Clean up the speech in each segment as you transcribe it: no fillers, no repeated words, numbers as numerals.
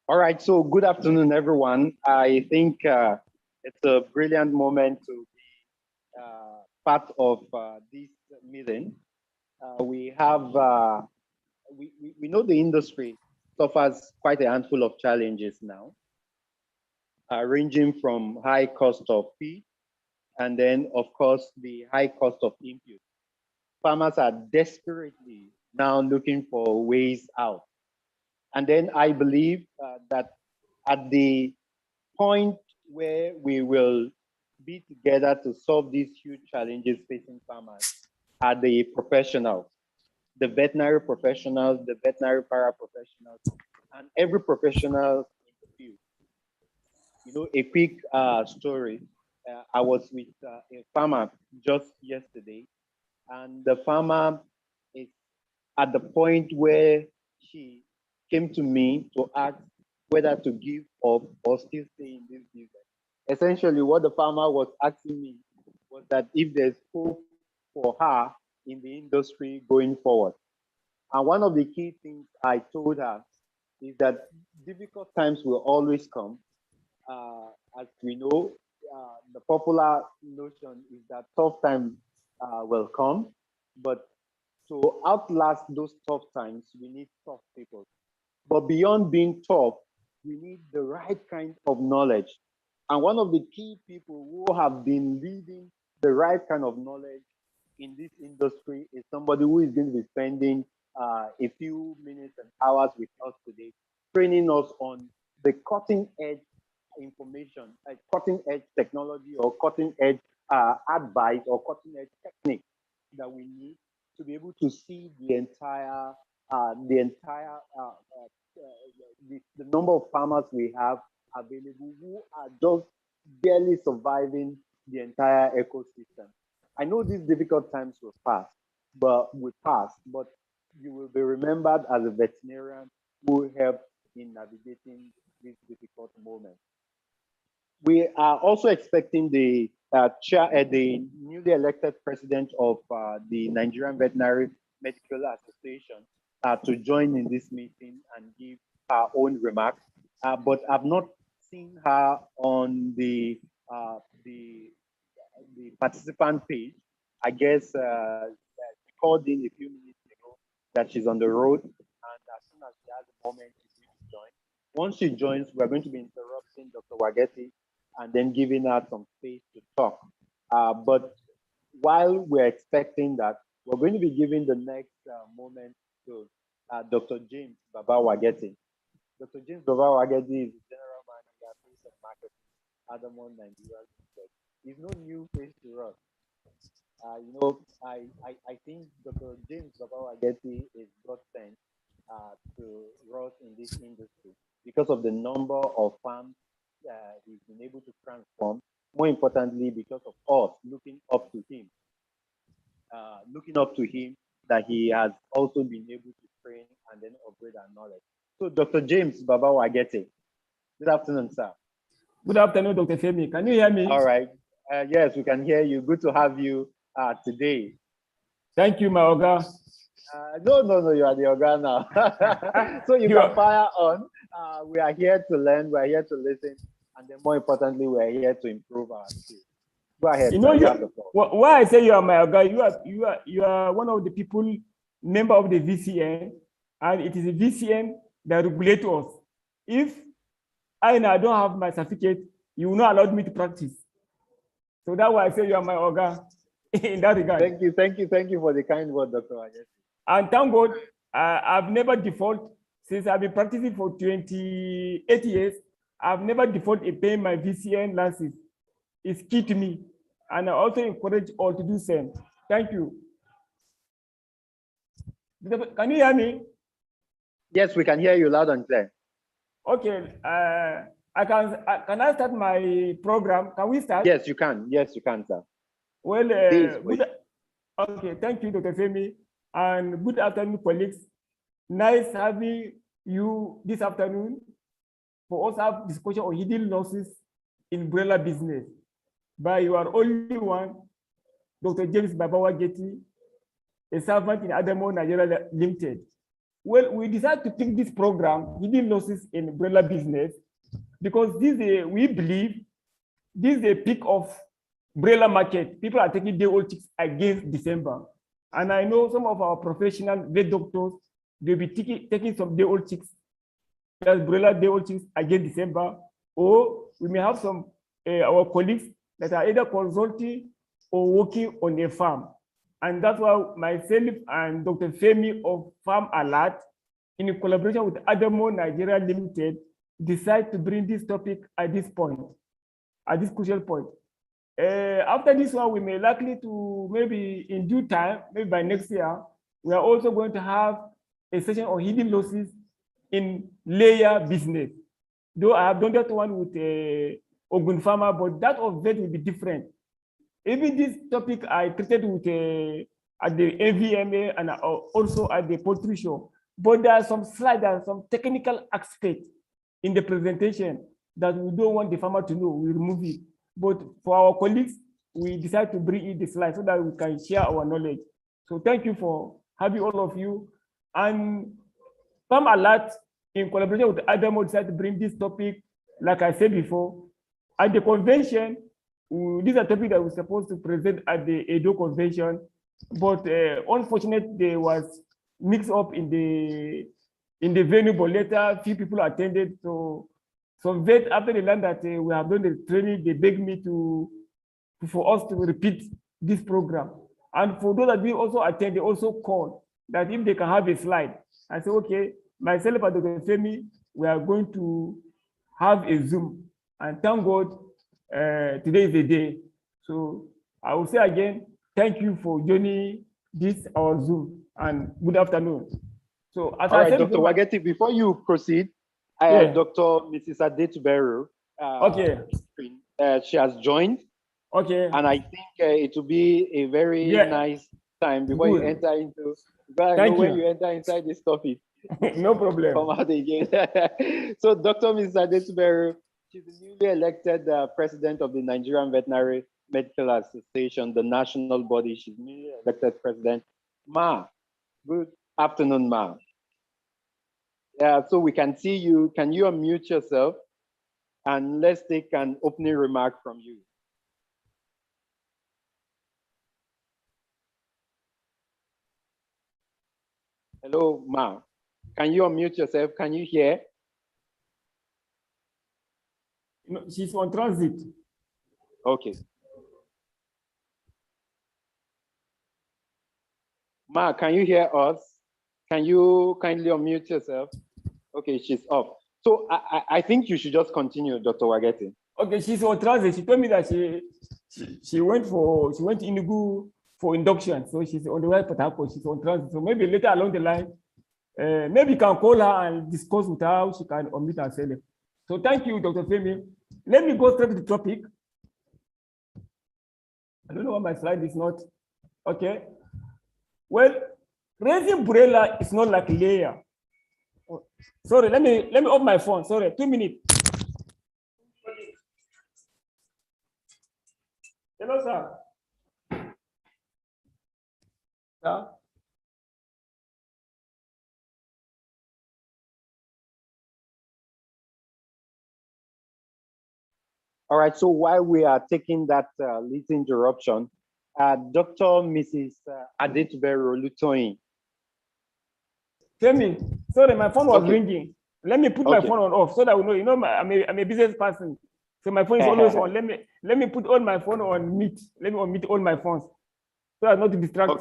All right, so good afternoon, everyone. I think it's a brilliant moment to be part of this meeting. We have, we know the industry suffers quite a handful of challenges now, ranging from high cost of feed and then, of course, the high cost of input. Farmers are desperately now looking for ways out. And then I believe that at the point where we will be together to solve these huge challenges facing farmers are the professionals, the veterinary professionals, the veterinary paraprofessionals, and every professional in the field. You know, a quick story. I was with a farmer just yesterday, and the farmer is at the point where she came to me to ask whether to give up or still stay in this business. Essentially, what the farmer was asking me was that if there's hope for her in the industry going forward. And one of the key things I told her is that difficult times will always come. As we know, the popular notion is that tough times will come, but to outlast those tough times, we need tough people. But beyond being tough, we need the right kind of knowledge. And one of the key people who have been leading the right kind of knowledge in this industry is somebody who is going to be spending a few minutes and hours with us today, training us on the cutting edge information, like cutting edge technology or cutting edge advice or cutting edge technique that we need to be able to see the number of farmers we have available who are just barely surviving the entire ecosystem. I know these difficult times will pass, but you will be remembered as a veterinarian who helped in navigating these difficult moments. We are also expecting the the newly elected president of the Nigerian Veterinary Medical Association to join in this meeting and give her own remarks. But I've not seen her on the participant page. I guess she called in a few minutes ago that she's on the road, and as soon as she has a moment, she's going to join. Once she joins, we're going to be interrupting Dr. Wageti and then giving her some space to talk. But while we're expecting that, we're going to be giving the next moment to Dr. James Baba Wageti. Dr. James Baba Wageti is the General Manager, Sales and Marketing, Adamon, Nigeria. He's no new face to us. I think Dr. James Baba Wageti is God sent to us in this industry because of the number of farms he's been able to transform. More importantly, because of us looking up to him, that he has also been able to train and then upgrade our knowledge. So, Dr. James Baba Wageti, good afternoon, sir. Good afternoon, Dr. Femi. Can you hear me? All right. Yes, we can hear you. Good to have you today. Thank you, my Oga. No, you are the Oga now. So you can fire on. We are here to learn, we are here to listen, and then more importantly, we are here to improve our skills. Go ahead. You know, why I say you are my Oga, you are one of the people, member of the VCN, and it is the VCN that regulates us. If I don't have my certificate, you will not allow me to practice. So that's why I say you are my Oga in that regard. Thank you for the kind word, Dr. Wageti. And thank God, I've never default since I've been practicing for 28 years. I've never defaulted in paying my VCN license. It's key to me. And I also encourage all to do same. Thank you. Can you hear me? Yes, we can hear you loud and clear. Okay. Can I start my program? Can we start? Yes, you can. Yes, you can, sir. Well, okay. Thank you, Dr. Femi. And good afternoon, colleagues. Nice having you this afternoon for us to have discussion on hidden losses in broiler business by your only one, Dr. James Baba Wageti, a servant in Adamo Nigeria Limited. well, we decided to pick this program, hidden losses in broiler business, because we believe this is a peak of broiler market. People are taking day-old chicks against December. And I know some of our professional vet doctors, they'll be taking some day-old chicks, that's broiler day-old chicks against December, or we may have some our colleagues that are either consulting or working on a farm. And that's why myself and Dr. Femi of Farm Alert, in collaboration with Adamo Nigeria Limited, decide to bring this topic at this point, at this crucial point. After this one, we may likely to, maybe in due time, maybe by next year, we are also going to have a session on hidden losses in layer business. Though I have done that one with Ogun Farmer, but that of vet will be different. Even this topic I treated with at the AVMA and also at the poultry show. But there are some slides, there are some technical aspects in the presentation that we don't want the farmer to know. We remove it. But for our colleagues, we decided to bring in the slides so that we can share our knowledge. So thank you for having all of you. And Farm Alert, in collaboration with Adamo, decided to bring this topic, like I said before, at the convention. These are topics that we're supposed to present at the Edo convention, but unfortunately, there was mix up in the venue, but later few people attended. So some vet, after they learned that we have done the training, they begged me for us to repeat this program. And for those that we also attend, they also called that if they can have a slide. I said, okay, myself and Dr. Femi, we are going to have a Zoom. And thank God, today is the day. So I will say again, thank you for joining this our Zoom, and good afternoon. So as all I right, said, Dr. Wageti, before you proceed, I have Dr. Mrs. Adetuberu. Okay. She has joined. Okay. And I think it will be a very nice time before you enter into. When you enter inside this topic. No problem. Come out again. So Dr. Mrs. Adetuberu, she's the newly elected president of the Nigerian Veterinary Medical Association, the national body. She's newly elected president. Ma, good afternoon, Ma. Yeah, so we can see you. Can you unmute yourself? And let's take an opening remark from you. Hello, Ma. Can you unmute yourself? Can you hear? No, she's on transit. Okay. Ma, can you hear us? Can you kindly unmute yourself? Okay, she's off. So I think you should just continue, Dr. Wageti. Okay, she's on transit. She told me that she went to Enugu for induction. So she's on the way to Port Harcourt. She's on transit. So maybe later along the line, maybe you can call her and discuss with her how she can unmute herself. So thank you, Dr. Femi. Let me go straight to the topic. I don't know why my slide is not. Okay. Well, raising broiler is not like layer. Oh, sorry, let me off my phone. Sorry, 2 minutes. Hello, sir. Sir? All right, so while we are taking that little interruption, Dr. Mrs. Adetuberu Lutoyin. Tell me, sorry, my phone was ringing. Let me put my phone on off so that we know, you know, I'm a business person. So my phone is always on. Let me put all my phone on mute. Let me unmute all my phones so as not to distract.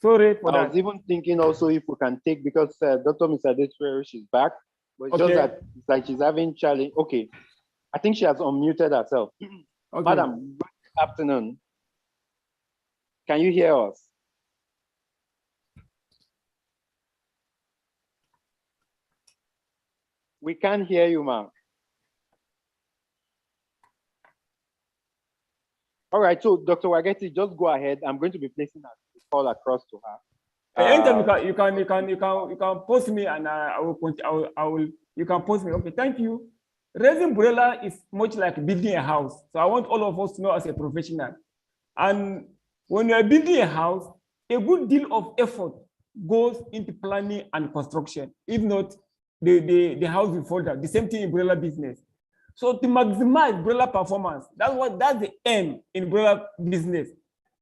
Sorry for that. I was even thinking also if we can take, because Dr. Mrs. Adetuberu, she's back, but it's just that it's like she's having challenge. Okay, I think she has unmuted herself. Madam, good afternoon. Can you hear us? We can't hear you, ma'am. All right, so Dr. Wageti, just go ahead. I'm going to be placing a call across to her. Anytime you can post me and I will you can post me. Okay, thank you. Raising broiler is much like building a house. So I want all of us to know as a professional. And when you are building a house, a good deal of effort goes into planning and construction. If not, the house will fall down. The same thing in broiler business. So to maximize broiler performance, that's the aim in broiler business.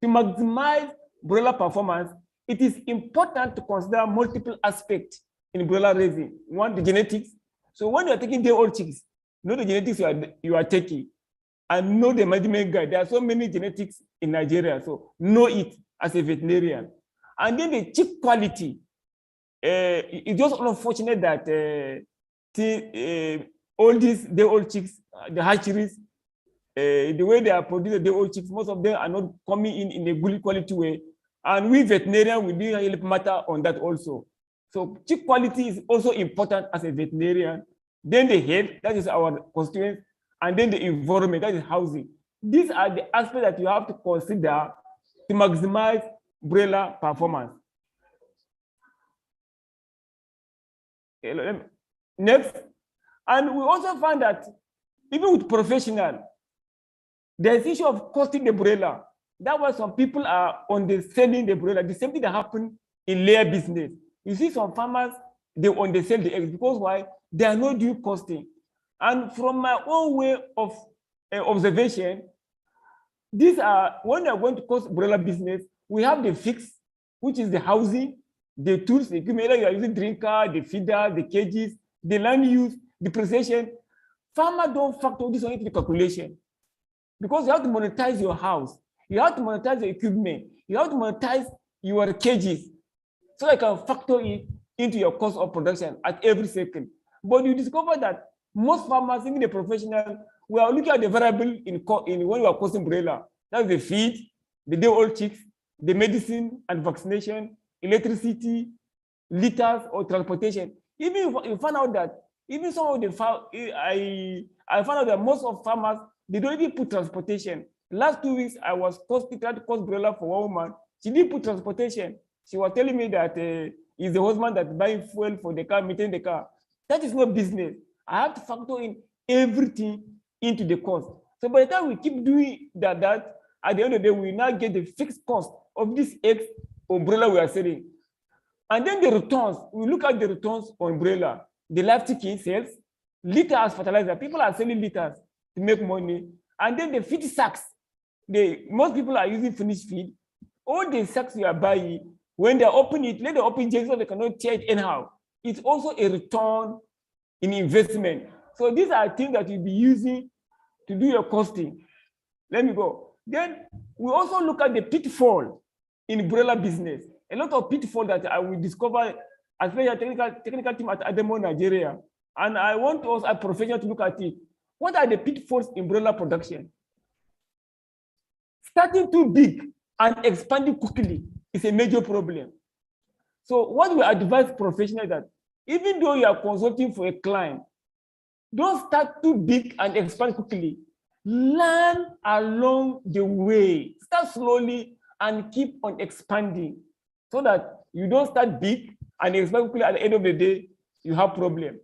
To maximize broiler performance, it is important to consider multiple aspects in broiler raising. One, the genetics. So when you are taking day-old chicks, know the genetics you are taking, and know the management guide. There are so many genetics in Nigeria, so know it as a veterinarian. And then the chick quality. It's just unfortunate that all these day-old chicks, the hatcheries, the way they are producing the day-old chicks, most of them are not coming in a good quality way. And we veterinarians, we do help matter on that also. So chick quality is also important as a veterinarian. Then the health, that is our constituents, and then the environment, that is housing. These are the aspects that you have to consider to maximize broiler performance. Next, and we also find that even with professional, there's issue of costing the broiler. That's why some people are underselling the broiler. The same thing that happened in layer business. You see some farmers, they undersell the eggs because why? They are not due costing. And from my own way of observation, these are, when you are going to cost broiler business, we have the fix, which is the housing, the tools, the equipment, you are using drinker, the feeder, the cages, the land use, depreciation. Farmers don't factor this into the calculation because you have to monetize your house, you have to monetize your equipment, you have to monetize your cages, so I can factor it into your cost of production at every second. But you discover that most farmers, even the professional, we are looking at the variable in when you are costing broiler. That's the feed, the day-old chicks, the medicine and vaccination, electricity, litters or transportation. Even you find out that even some of the I found out that most of farmers, they don't even put transportation. Last 2 weeks, I was trying to cost broiler for one woman. She didn't put transportation. She was telling me that it's the husband that's buying fuel for the car, maintaining the car. That is not business. I have to factor in everything into the cost. So by the time we keep doing that at the end of the day, we now get the fixed cost of this eggs or broiler we are selling. And then the returns, we look at the returns on broiler. The live chicken sales, litter as fertilizer. People are selling litters to make money. And then the feed sacks. Most people are using finished feed. All the sacks you are buying, when they open it, let them open it so they cannot tear it anyhow. It's also a return in investment. So these are things that you'll be using to do your costing. Let me go. Then we also look at the pitfall in broiler business. A lot of pitfall that I will discover as a technical team at Ademo, Nigeria. And I want us as professionals to look at it. What are the pitfalls in broiler production? Starting too big and expanding quickly is a major problem. So what we advise professionals that even though you are consulting for a client, don't start too big and expand quickly. Learn along the way. Start slowly and keep on expanding so that you don't start big and expand quickly. At the end of the day, you have problem.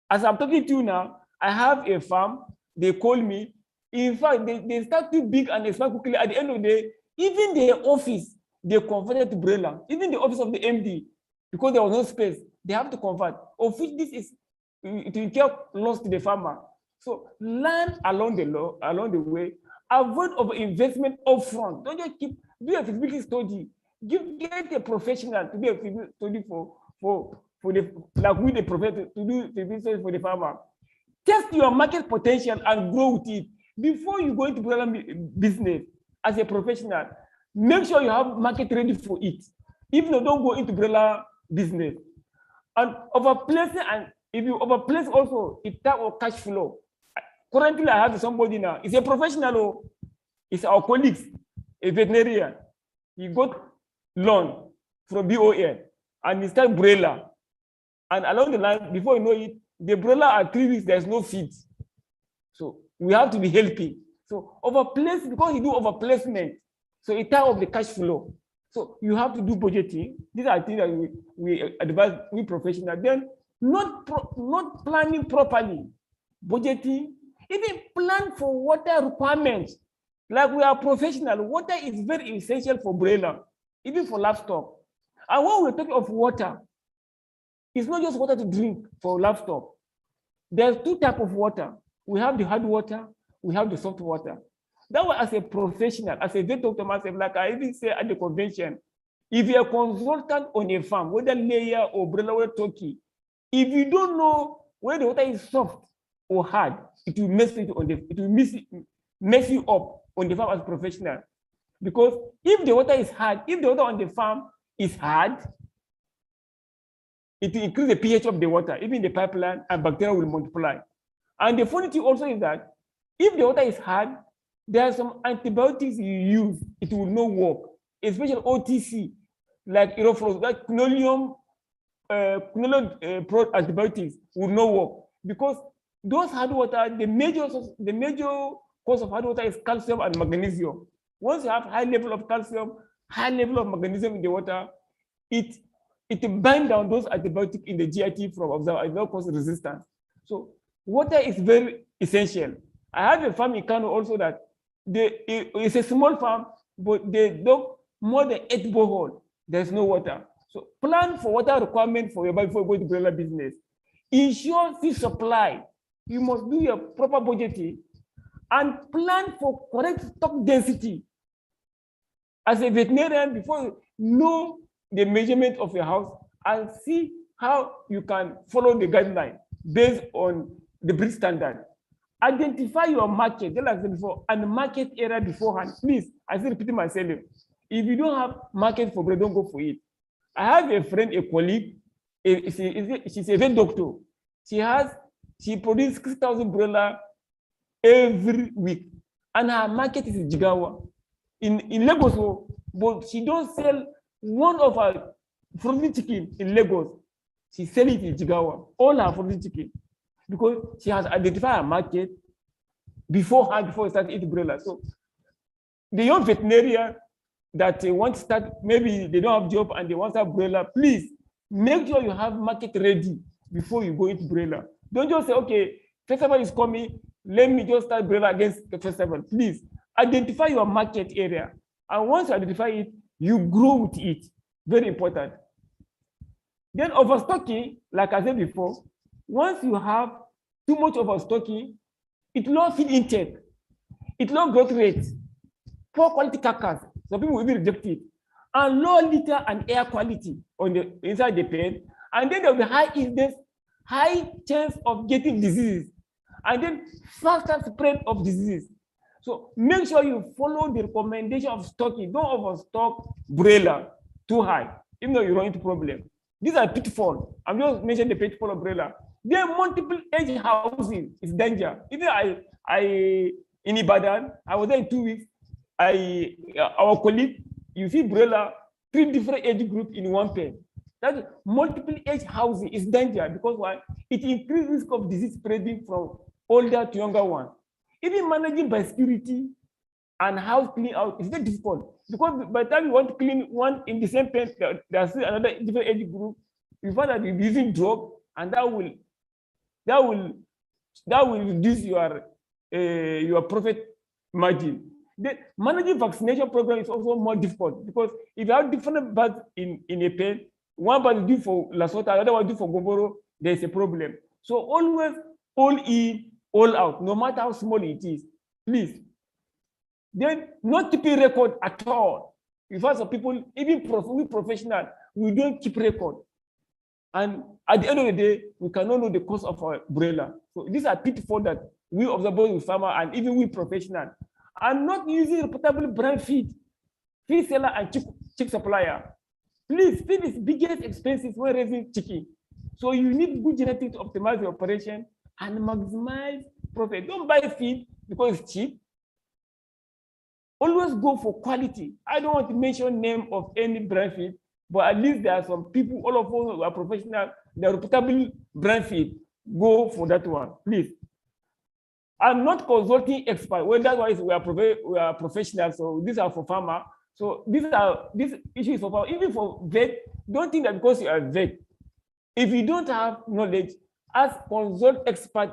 As I'm talking to you now, I have a farm. They call me. In fact, they start too big and expand quickly. At the end of the day, even their office, they converted to broiler. Even the office of the MD, because there was no space, they have to convert. Of which this is to incur loss to the farmer. So learn along the way. Avoid over investment upfront. Don't just do a feasibility study. Get a professional to do a feasibility study for the professional to do feasibility study for the farmer. Test your market potential and grow with it before you go into broiler business as a professional. Make sure you have market ready for it. If you don't go into broiler business, and overplacing, and if you overplace also, it type of cash flow. Currently, I have somebody now. It's a professional. It's our colleagues, a veterinarian. He got loan from BON and he started broiler. And along the line, before you know it, the broiler at 3 weeks, there's no feed. So we have to be helping. So overplace, because you do overplacement, so it type of the cash flow. So you have to do budgeting. These are things that we advise we professionals. Then not planning properly, budgeting, even plan for water requirements. Like we are professional, water is very essential for broiler, even for livestock. And when we're talking of water, it's not just water to drink for livestock. There's two types of water. We have the hard water, we have the soft water. That way, as a professional, as a vet doctor myself, like I even say at the convention, if you're a consultant on a farm, whether layer or broiler or turkey, if you don't know whether the water is soft or hard, it will mess you up on the farm as a professional. Because if the water is hard, if the water on the farm is hard, it will increase the pH of the water, even the pipeline, and bacteria will multiply. And the funny thing also is that if the water is hard, there are some antibiotics you use, it will not work, especially OTC, like like quinolone antibiotics will not work, because those hard water, the major cause of hard water is calcium and magnesium. Once you have high level of calcium, high level of magnesium in the water, it binds down those antibiotics in the GIT from observer and will cause resistance. So water is very essential. I have a farm in Kano also that it's a small farm, but they dug more than 8 boreholes. There's no water. So plan for water requirement for your body before you go to broiler business. Ensure feed supply. You must do your proper budgeting and plan for correct stock density. As a veterinarian, before you know the measurement of your house and see how you can follow the guideline based on the breed standard. Identify your market, just like I said before, and market area beforehand. Please, I still repeating myself. If you don't have market for bread, don't go for it. I have a friend, a colleague, she's a vet doctor. She produces 6,000 broiler every week, and her market is in Jigawa, in Lagos. But she don't sell one of her frozen chicken in Lagos. She sells it in Jigawa, all her frozen chicken, because she has identified a market before she started eating broiler. So the young veterinarian that want to start, maybe they don't have job and they want to have broiler, please make sure you have market ready before you go into broiler. Don't just say, okay, festival is coming, let me just start broiler against the festival. Please identify your market area. And once you identify it, you grow with it. Very important. Then overstocking, like I said before, once you have too much overstocking, it low feed intake, it low growth rate, poor quality carcass. Some people will be rejected, and low litter and air quality on the inside the pen. And then there will be high incidence, high chance of getting diseases, and then faster spread of diseases. So make sure you follow the recommendation of stocking. Don't overstock broiler too high, even though you run into problem. These are pitfalls. I'm just mentioning the pitfall of broiler. There are multiple edge housing is danger. Even I in Ibadan, I was there in 2 weeks. Our colleague, you see broiler, 3 different age groups in one pen. That multiple age housing is danger, because why? It increases risk of disease spreading from older to younger ones. Even managing by security and house clean out is very difficult, because by the time you want to clean one in the same pen, there's another different age group. You find that you're using drug, and that will reduce your profit margin. The managing vaccination program is also more difficult, because if you have different birds in a pen, one bird due for Lasota, another one due for Goboro, there's a problem. So always all in, all out, no matter how small it is, please. Then not keeping record at all. You find some people, even we professional, we don't keep record. And at the end of the day, we cannot know the cost of our broiler. So these are pitfalls that we observe both with farmer and even we professional. And not using reputable brand feed seller and chick supplier. Please, feed is biggest expenses when raising chicken. So you need good genetics to optimize your operation and maximize profit. Don't buy feed because it's cheap. Always go for quality. I don't want to mention name of any brand feed, but at least there are some people, all of us who are professional, the reputable brand feed, go for that one, please. I'm not consulting expert. Well, that's why we are professionals, so these are for farmer. So this issue is for farmer. Even for vet, don't think that because you are vet, if you don't have knowledge, ask consult expert,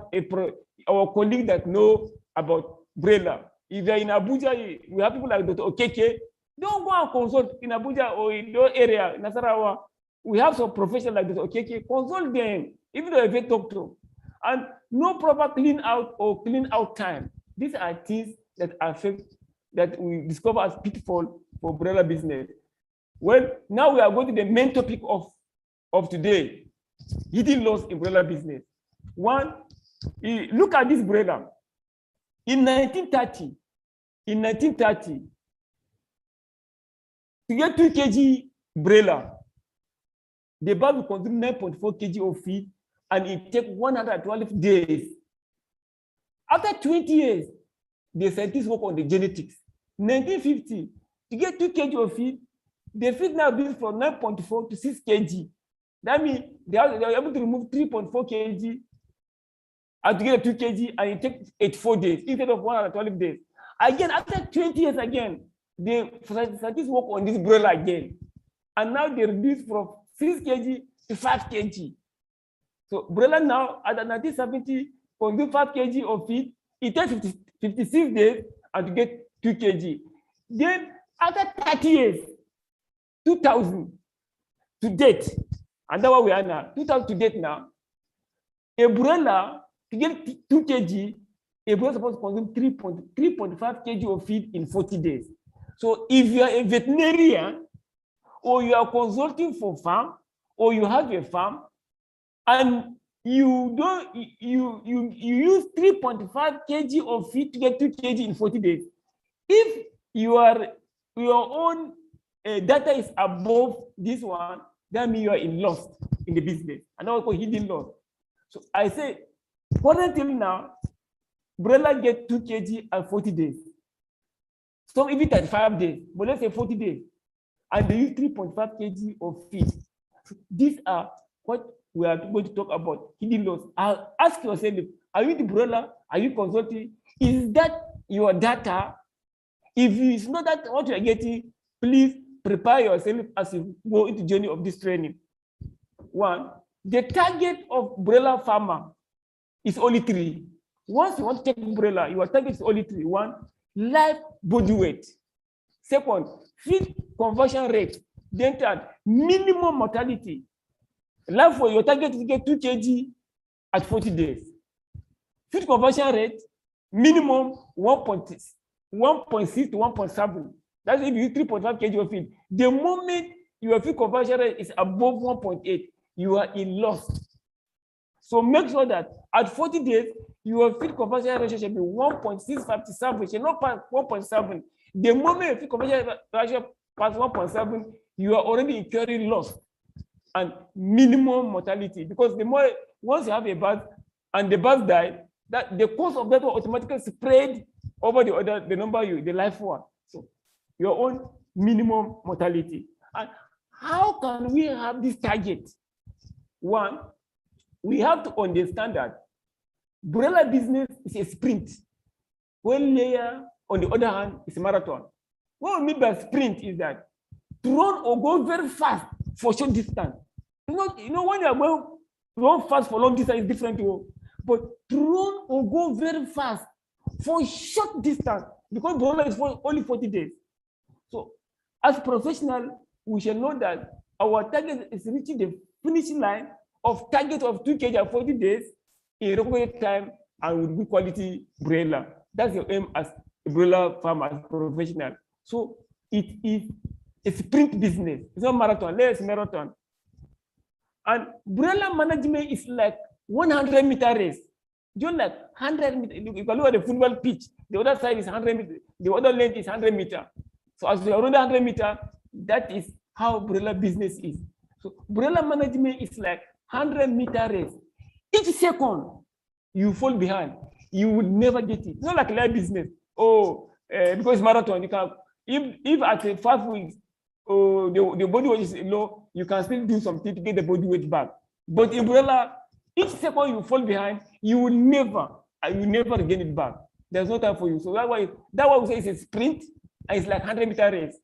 our colleague that know about broiler. If you're in Abuja, we have people like Dr. Okeke, Don't go and consult in Abuja or in your area, in Nasarawa. We have some professionals like this. Okay, consult them, even though if you talk to. And no proper clean out or clean out time. These are things that affect, that we discover as pitfall for broiler business. Well, now we are going to the main topic of today, hidden loss in broiler business. One, look at this broiler. In 1930, to get 2 kg broiler, the bird will consume 9.4 kg of feed, and it takes 112 days. After 20 years, the scientists work on the genetics. 1950, to get 2 kg of feed, the feed now built from 9.4 to 6 kg. That means they are able to remove 3.4 kg and to get 2 kg, and it takes 84 days instead of 112 days. Again, after 20 years again, the scientists work on this broiler again. And now they reduce from 6 kg to 5 kg. So broiler now at 1970 consume 5 kg of feed. It takes 56 days and to get 2 kg. Then after 30 years, 2000 to date, and that's what we are now, 2000 to date now, a broiler to get 2 kg, a broiler is supposed to consume 3.5 kg of feed in 40 days. So if you are a veterinarian, or you are consulting for farm, or you have a farm, and you use 3.5 kg of feed to get 2 kg in 40 days. If your own data is above this one, that means you are in loss in the business, and that's called hidden loss. So I say, currently now, broiler get 2 kg at 40 days. Some even 35 days, but let's say 40 days, and they use 3.5 kg of feed. So these are what we are going to talk about, hidden loss. I'll ask yourself, are you the broiler? Are you consulting? Is that your data? If it's not that what you are getting, please prepare yourself as you go into the journey of this training. One, the target of broiler farmer is only 3. Once you want to take broiler, your target is only 3. One, live body weight. Second, feed conversion rate. Then third, minimum mortality. Live for your target is to get 2 kg at 40 days. Feed conversion rate, minimum 1.6 to 1.7. That's if you use 3.5 kg of feed. The moment your feed conversion rate is above 1.8, you are in loss. So make sure that at 40 days, your feed conversion ratio should be 1.657, should not pass 1.7. The moment your feed conversion ratio passes 1.7, you are already incurring loss and minimum mortality. Because the more, once you have a bird and the bird died, that the cost of that will automatically spread over the number the life one. So your own minimum mortality. And how can we have this target? One, we have to understand that broiler business is a sprint. One layer, on the other hand, is a marathon. What we mean by sprint is that to run or go very fast for short distance. You know when you are going to run fast for long distance is different, but to run or go very fast for short distance, because broiler is for only 40 days. So as professional, we should know that our target is reaching the finishing line of target of 2 kg at 40 days in recommended time and with good quality broiler. That's your aim as a broiler farmer, as a professional. So it is a sprint business. It's not marathon, it's marathon. And broiler management is like 100-meter race. Just like 100 meters. You can look at the football pitch. The other side is 100 meters. The other length is 100 meters. So as you are around 100 meters, that is how broiler business is. So broiler management is like 100-meter race. Each second you fall behind, you will never get it. It's not like live business. Because marathon, you can if at 5 weeks, the body weight is low, you can still do something to get the body weight back. But in broiler, each second you fall behind, you will never gain it back. There's no time for you. So that's why we say it's a sprint, and it's like 100-meter race.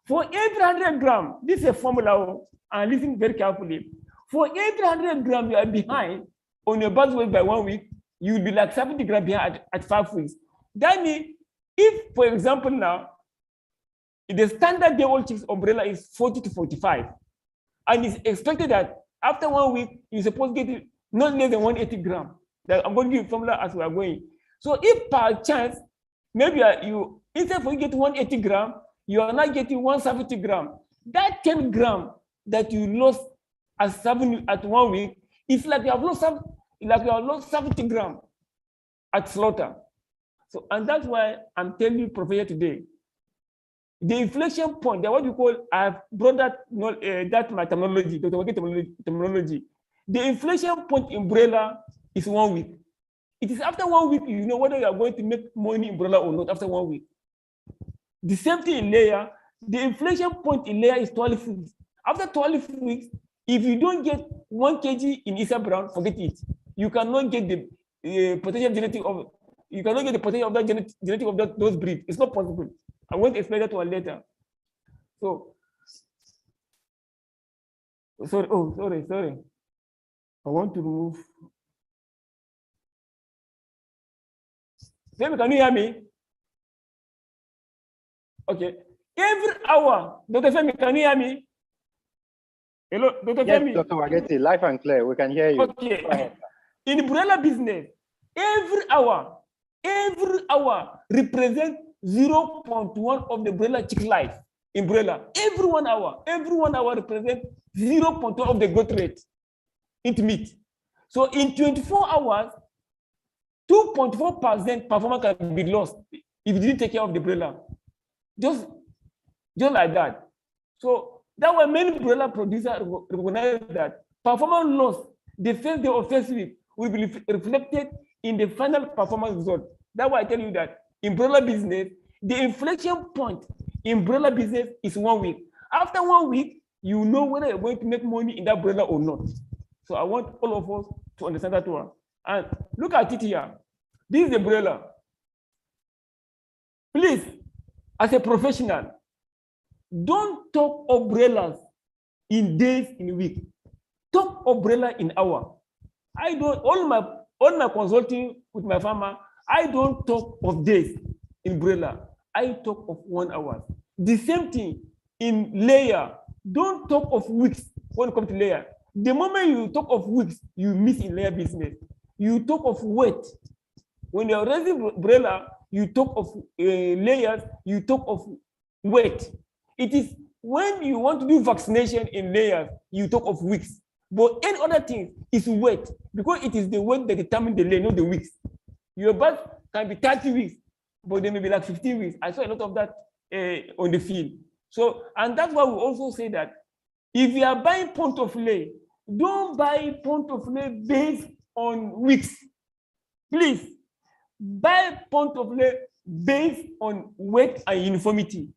For every 100 grams, this is a formula, and listen very carefully. For every 100 grams you are behind on your body weight by 1 week, you will be like 70 grams behind at 5 weeks. That means, if, for example, now, the standard day-old chicks umbrella is 40 to 45. And it's expected that after 1 week, you're supposed to get not less than 180 grams. I'm going to give you formula as we are going. So if per chance, maybe you instead of you get 180 grams, you are not getting 170 grams. That 10 grams that you lost at 1 week, it's like you have lost 70 grams at slaughter. So, and that's why I'm telling you, Professor, today, the inflection point, that what you call, I've brought that, that my terminology, the terminology. The inflection point in broiler is 1 week. It is after 1 week, you know whether you are going to make money in broiler or not after 1 week. The same thing in layer, the inflection point in layer is 12 weeks. After 12 weeks, if you don't get 1 kg in Isa Brown, forget it. You cannot get the potential genetic of, you cannot get the potential of that genetic of those breeds. It's not possible. I want to explain that one later. So, sorry. I want to remove. Femi, can you hear me? Okay. Every hour, Dr. Femi, can you hear me? Hello, Dr. Yes, Femi. Dr. Wageti, live and clear. We can hear you. Okay. In broiler business, every hour represents 0.1 of the broiler chick life in broiler. Every 1 hour represents 0.1 of the growth rate into meat. So in 24 hours, 2.4% performance can be lost if you didn't take care of the broiler. Just like that. So that way many broiler producers recognize that performance loss the first day of first week will be reflected in the final performance result. That's why I tell you that in broiler business, the inflection point in broiler business is 1 week. After 1 week, you know whether you're going to make money in that broiler or not. So I want all of us to understand that one. And look at it here. This is the broiler. Please, as a professional, don't talk of broilers in days, in a week. Talk of broiler in hour. I don't, all my consulting with my farmer, I don't talk of days in broiler. I talk of 1 hour. The same thing in layer. Don't talk of weeks when it comes to layer. The moment you talk of weeks, you miss in layer business. You talk of weight. When you're raising broiler, you talk of layers, you talk of weight. It is when you want to do vaccination in layers, you talk of weeks. But any other thing is weight, because it is the weight that determines the layer, not the weeks. Your birth can be 30 weeks, but they may be like 15 weeks. I saw a lot of that on the field. So, and that's why we also say that if you are buying point of lay, don't buy point of lay based on weeks. Please buy point of lay based on weight and uniformity.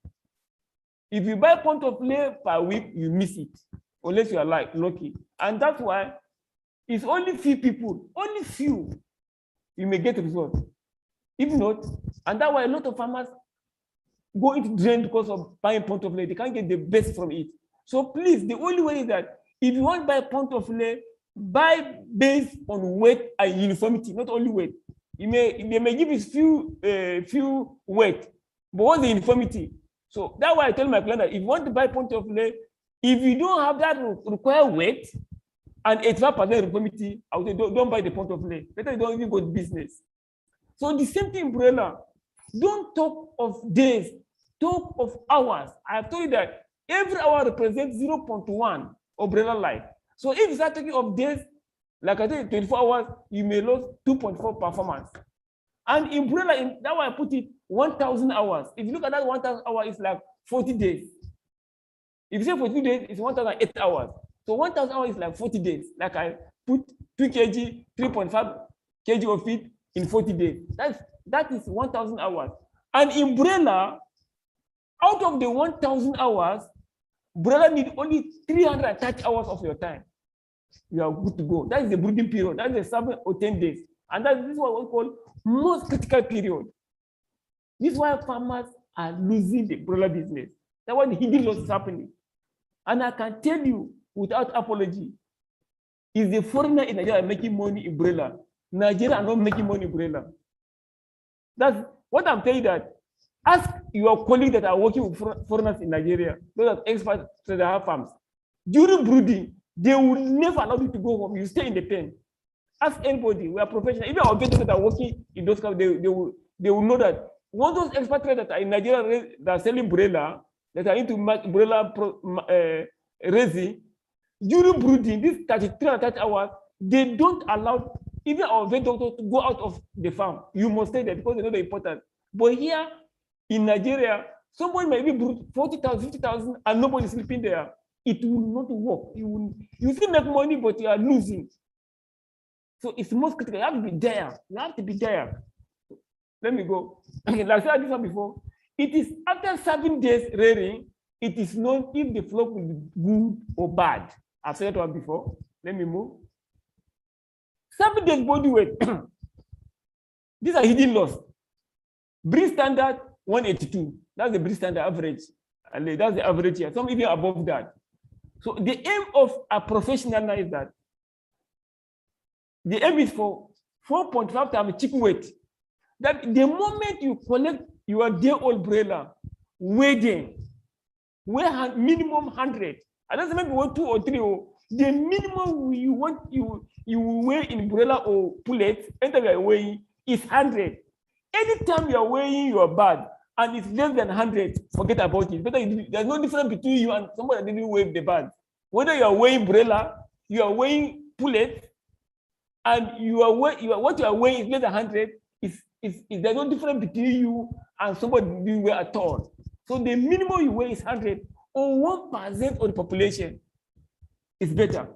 If you buy point of lay per week, you miss it, unless you are like lucky. And that's why it's only few people, only few, you may get results. If not, and that's why a lot of farmers go into drain because of buying point of lay. They can't get the best from it. So please, the only way is that if you want to buy point of lay, buy based on weight and uniformity, not only weight. They may give you few weight, but what's the uniformity? So that's why I tell my client that if you want to buy point of lay, if you don't have that required weight and 85% uniformity, I would say don't buy the point of lay. Better you don't even go to business. So the same thing, broiler. Don't talk of days, talk of hours. I have told you that every hour represents 0.1 of broiler life. So if you start talking of days, like I said, 24 hours, you may lose 2.4 performance. And in broiler, that's why I put it 1,000 hours. If you look at that 1,000 hours, it's like 40 days. If you say 42 days, it's 1,008 hours. So 1,000 hours is like 40 days. Like I put 2 kg, 3.5 kg of feed in 40 days. That is 1,000 hours. And in broiler, out of the 1,000 hours, broiler need only 330 hours of your time. You are good to go. That is the brooding period. That is the 7 or 10 days. And this is what we call most critical period. This is why farmers are losing the broiler business. That's why the hidden loss is happening. And I can tell you without apology, is the foreigner in Nigeria making money in broiler. Nigeria are not making money in broiler. That's what I'm telling you, that ask your colleagues that are working with foreigners in Nigeria, those are experts that have farms. During brooding, they will never allow you to go home. You stay in the pen. Ask anybody. We are professional. Even our vendors that are working in those companies, they will know that one of those expatriates that are in Nigeria that are selling broiler, that are into broiler raising, during brooding, this 33 and 30 hours, they don't allow even our vendors to go out of the farm. You must stay there because they know the importance. But here in Nigeria, someone may be brood 40,000, 50,000, and nobody is sleeping there. It will not work. You still make money, but you are losing. So it's most critical. You have to be there. You have to be there. Let me go. Like I said this one before, it is after 7 days rearing, it is known if the flock will be good or bad. I've said that one before. Let me move. 7 days body weight. These are hidden loss. Breed standard 182. That's the breed standard average. And that's the average here. Some even above that. So the aim of a professional now is that the aim is for 4.5 times chicken weight. That the moment you collect your day-old broiler, weigh them, weigh minimum 100. And that's maybe 1, 2, or 3. The minimum you want you weigh in broiler or pullet, anytime you are weighing, is 100. Anytime you are weighing your bird and it's less than 100, forget about it. There's no difference between you and somebody that didn't weigh the bird. Whether you are weighing broiler, you are weighing pullet, and what you are weighing is less than 100, there's no difference between you and somebody that didn't weigh at all. So the minimum you weigh is 100, or 1% of the population is better.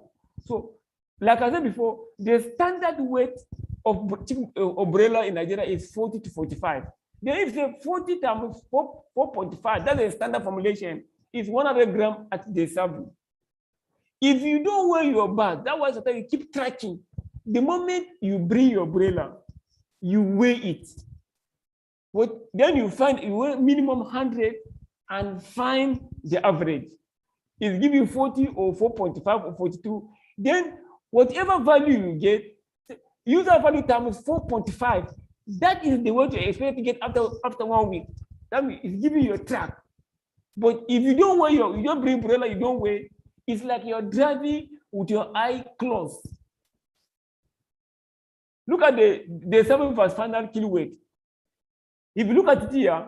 So, like I said before, the standard weight of broiler in Nigeria is 40 to 45. Then if say 40 times 4.5, that's a standard formulation, is 100 grams at the serving. If you don't weigh your bird, that's why sometimes you keep tracking. The moment you bring your broiler, you weigh it. Then you weigh minimum 100 and find the average. It give you 40 or 4.5 or 42. Then whatever value you get, use that value times 4.5. That is the way to expect to get after 1 week. That means it's giving you a track. But if you don't weigh you don't bring broiler, you don't weigh, it's like you're driving with your eye closed. Look at the 7 first final kill weight. If you look at it here,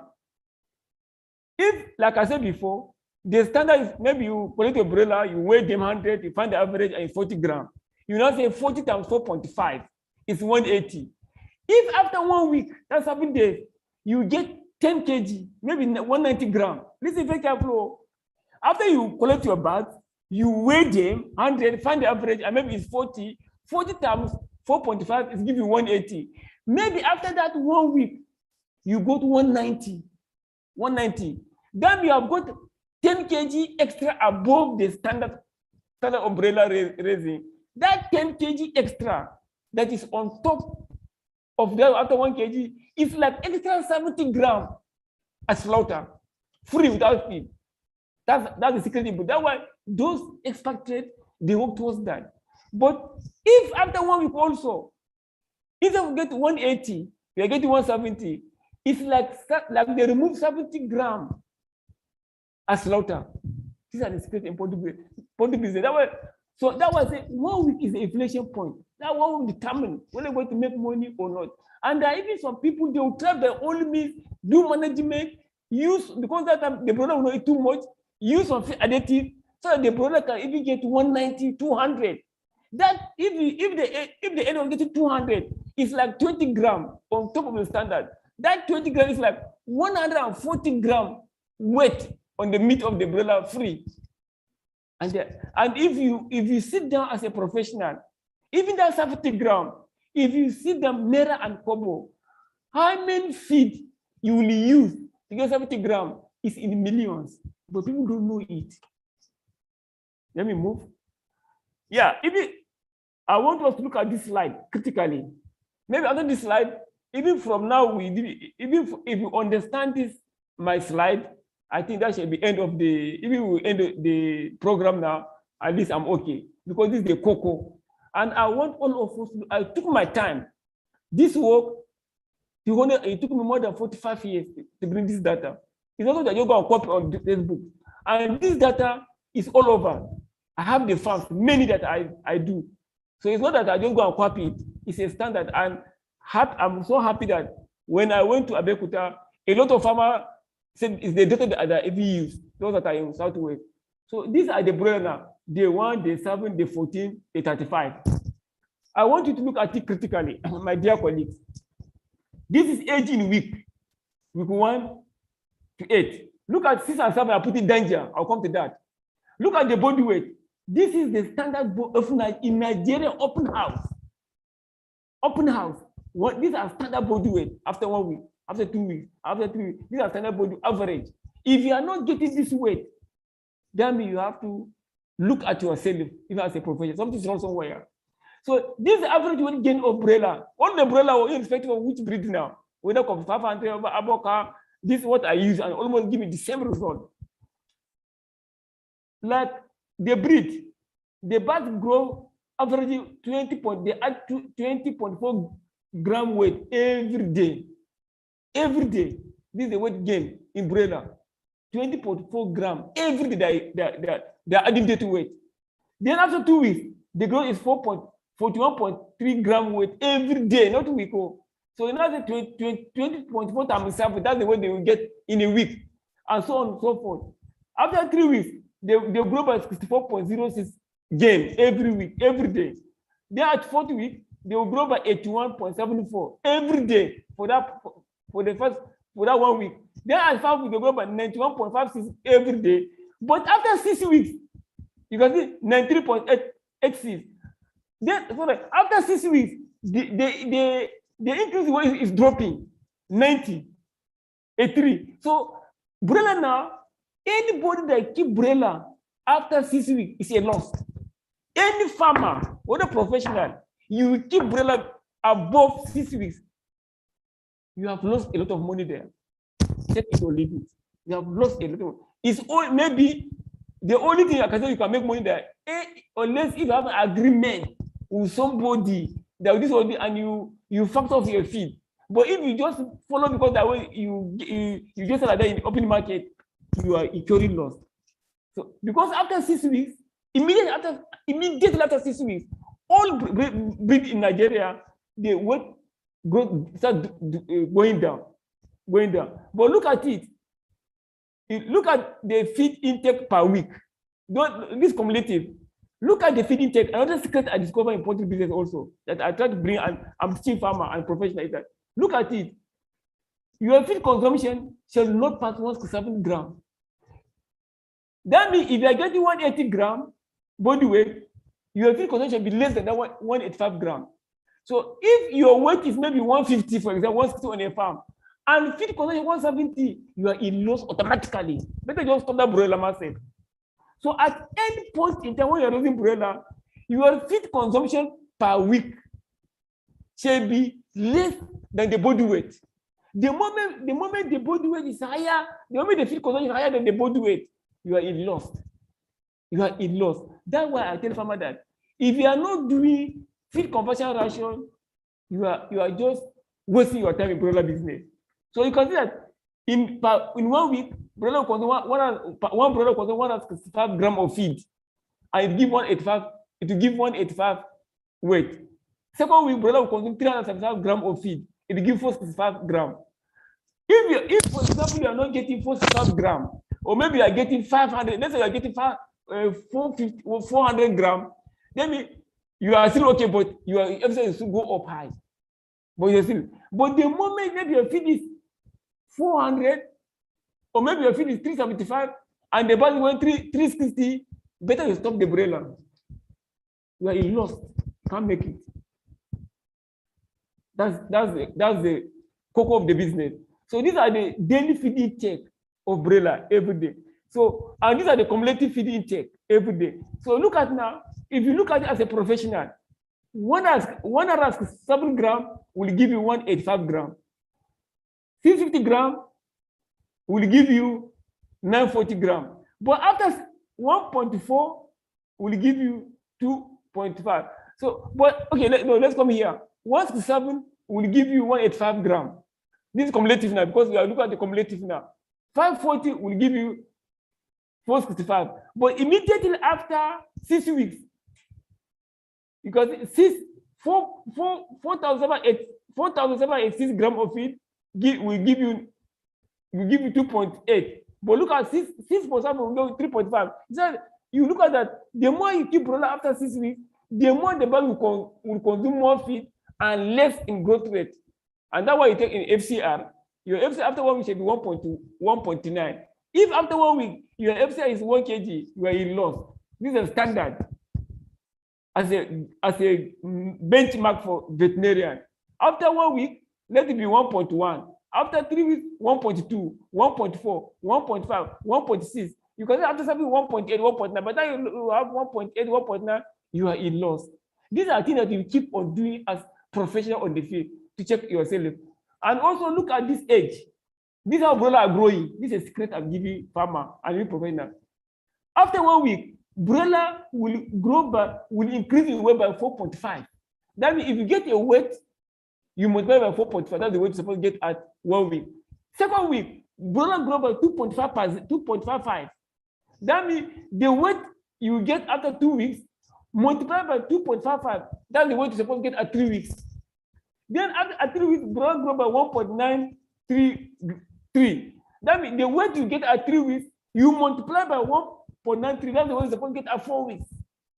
if, like I said before, the standard is maybe you collect a broiler, you weigh them 100, you find the average and 40 grams. You now say 40 times 4.5 is 180. If after 1 week, that's 7 days, you get 10 kg, maybe 190 grams. Listen very carefully. After you collect your birds, you weigh them 100, find the average, and maybe it's 40. 40 times 4.5 is give you 180. Maybe after that 1 week, you go to 190. 190. Then you have got 10 kg extra above the standard umbrella raising. That 10 kg extra that is on top of that after 1 kg is like extra 70 grams at slaughter, free without feed. That's the secret. But that's why those expatriates, they work towards that. But if after 1 week also, if they get 180, they get 170, it's like they remove 70 grams as slaughter. These are the secret important business. So that was it. 1 week is the inflation point. That one will determine whether they're going to make money or not. And there are even some people, they will try their own means, do management, use, because that time the broiler will not eat too much, use some additive, so that the broiler can even get 190, 200. That if the end of getting 200, it's like 20 grams on top of the standard. That 20 grams is like 140 grams weight on the meat of the broiler free. And if you sit down as a professional, even that 70 grams, if you sit down naira and kobo, how many feed you will use to get 70 grams is in millions, but people don't know it. Let me move. Yeah, I want us to look at this slide critically. Maybe after this slide, even from now, even if you understand this, my slide, I think that should be end of even we end the program now, at least I'm okay, because this is the cocoa. And I want all of us, I took my time. This work, it took me more than 45 years to bring this data. It's not that you go and copy on Facebook. And this data is all over. I have the farms, many that I do. So it's not that I just go and copy it. It's a standard. And I'm so happy that when I went to Abeokuta, a lot of farmers said it's the data that I ever use, those that are in Southwest. So these are the broiler now. Day 1, day 7, day 14, day 35. I want you to look at it critically, my dear colleagues. This is age in week 1 to 8. Look at 6 and 7, I put it danger. I'll come to that. Look at the body weight. This is the standard in Nigeria open house. Open house. These are standard body weight after 1 week, after 2 weeks, after 3 weeks. These are standard body average. If you are not getting this weight, then you have to look at yourself, even as a professional. Something's wrong somewhere. So this average weight gain of broiler, all the broiler, irrespective of which breed now, whether come 500 Aboka, this is what I use and almost give me the same result. Like the breed, the birds grow averaging 20.4 gram weight every day. Every day, this is the weight gain in broiler. 20.4 gram every day they are adding to weight. Then after 2 weeks, the growth is 41.3 gram weight every day, not week. So another 20.4 times 7, that's the way they will get in a week, and so on and so forth. After 3 weeks, they grow by 64.06 gain every week, every day. Then at 40 weeks, they will grow by 81.74 every day for that 1 week. Then at 5 weeks, they grow by 91.56 every day. But after 6 weeks, you can see 93.86. Then after 6 weeks, the increase weight is dropping 90, 83. So broiler now, anybody that keep broiler after 6 weeks is a loss. Any farmer, whether professional, you will keep broiler above 6 weeks, you have lost a lot of money there. Take it or leave it. You have lost a lot of money. It's all, maybe the only thing I can say you can make money there, unless if you have an agreement with somebody that this will be, and you factor off your feed. But if you just follow because that way you just like that in the open market, you are incurring loss. So because after 6 weeks, immediately after 6 weeks, all breed in Nigeria, they weight start going down. But look at it. Look at the feed intake per week. This cumulative. Look at the feed intake. Another secret I discovered in poultry business also that I try to bring, and I'm teaching farmer and professional is that look at it. Your feed consumption shall not pass 167 grams. That means if you are getting 180 grams body weight, your feed consumption should be less than that 185 grams. So if your weight is maybe 150, for example, 160 on a farm, and feed consumption 170, you are in loss automatically. Better just stop that broiler myself. So at any point in time when you're using broiler, your feed consumption per week shall be less than the body weight. The moment the body weight is higher, the moment the feed consumption is higher than the body weight, you are in loss. You are in loss. That's why I tell farmer that if you are not doing feed conversion ration, you are just wasting your time in broiler business. So you can see that in 1 week, broiler consume one broiler consume 165 grams of feed, and it give 185. It will give 185 weight. Second week, broiler consume 375 grams of feed. It will give 465 grams. If for example you are not getting 465 grams, or maybe you are getting 500, let's say you are getting 400 grams, then you are still okay, but your everything still go up high. But you're still. But the moment maybe your feed is 400, or maybe your feed is 375, and the body went 360, better you stop the broiler. You are in loss. Can't make it. That's the cocoa of the business. So these are the daily feed intake of broiler every day. So, and these are the cumulative feed intake every day. So look at now, if you look at it as a professional, 107 grams will give you 185 grams. 650 grams will give you 940 grams. But after 1.4 will give you 2.5. So, but okay, let's come here. 167 will give you 185 grams. This is cumulative now because we are looking at the cumulative now. 540 will give you 465. But immediately after 6 weeks, because 4,786 grams of feed will give you 2.8. But look at 6.7 will go 3.5. So you look at that, the more you keep broiler after 6 weeks, the more the bird will consume more feed and less in growth rate. And that's why you take in FCR. Your FCR after 1 week should be 1.2, 1.9. If after 1 week your FCR is 1 kg, you are in loss. This is a standard as a benchmark for veterinarian. After 1 week, let it be 1.1. After 3 weeks, 1.2, 1.4, 1.5, 1.6. You can say after 7, 1.8, 1.9. But then you have 1.8, 1.9, you are in loss. These are things that you keep on doing as professional on the field to check yourself. And also look at this age. This is how broiler are growing. This is a secret I'm giving farmer and you professional. After 1 week, broiler will increase in weight by 4.5. That means if you get a weight, you multiply by 4.5. That's the weight you're supposed to get at 1 week. Second week, broiler grow by 2.55. That means the weight you get after 2 weeks, multiplied by 2.55. That's the weight you're supposed to get at 3 weeks. Then at 3 weeks, broiler grow by 1.933. That means the weight you get at 3 weeks, you multiply by 1.93. That's the weight you're supposed to get at 4 weeks.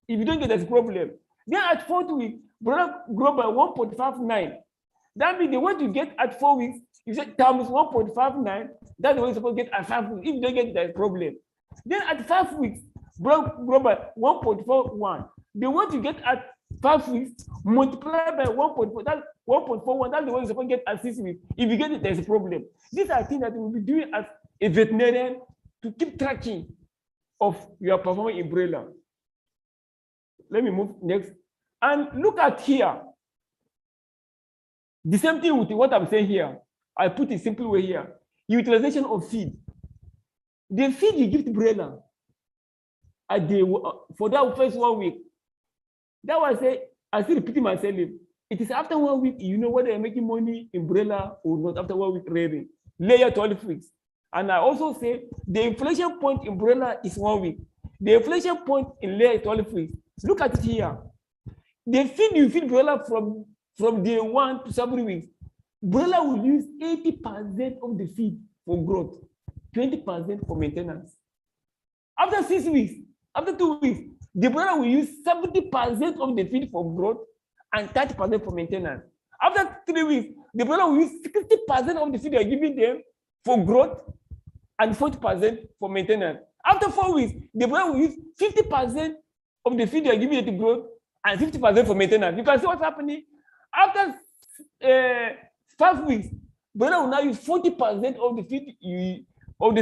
If you don't get that problem. Then at 4th week, broiler grow by 1.59. That means the weight you get at 4 weeks, you say times 1.59, that's the way you're supposed to get at 5 weeks. If you don't get that problem. Then at 5 weeks, grow by 1.41. The weight you get at 5 weeks, multiply by 1.4, that's 1.41, that's the way you're supposed to get at 6 weeks. If you get it, there's a problem. These are things that we'll be doing as a veterinarian to keep tracking of your performance in broiler. Let me move next. And look at here. The same thing with what I'm saying here. I put it simple way here. Utilization of feed. The feed you give to broiler for that first 1 week. That was I still repeating myself. It is after 1 week, you know whether you're making money in broiler or not after 1 week rearing. Layer 12 weeks. And I also say the inflation point in broiler is 1 week. The inflation point in layer 12 weeks. Look at it here. The feed you feed broiler from day 1 to 7 weeks, broiler will use 80% of the feed for growth, 20% for maintenance. After 6 weeks, after 2 weeks, the broiler will use 70% of the feed for growth and 30% for maintenance. After 3 weeks, the broiler will use 60% of the feed you're giving them for growth and 40% for maintenance. After 4 weeks, the broiler will use 50% of the feed you're giving it to growth and 50% for maintenance. You can see what's happening. After 5 weeks, broiler will now use 40% of the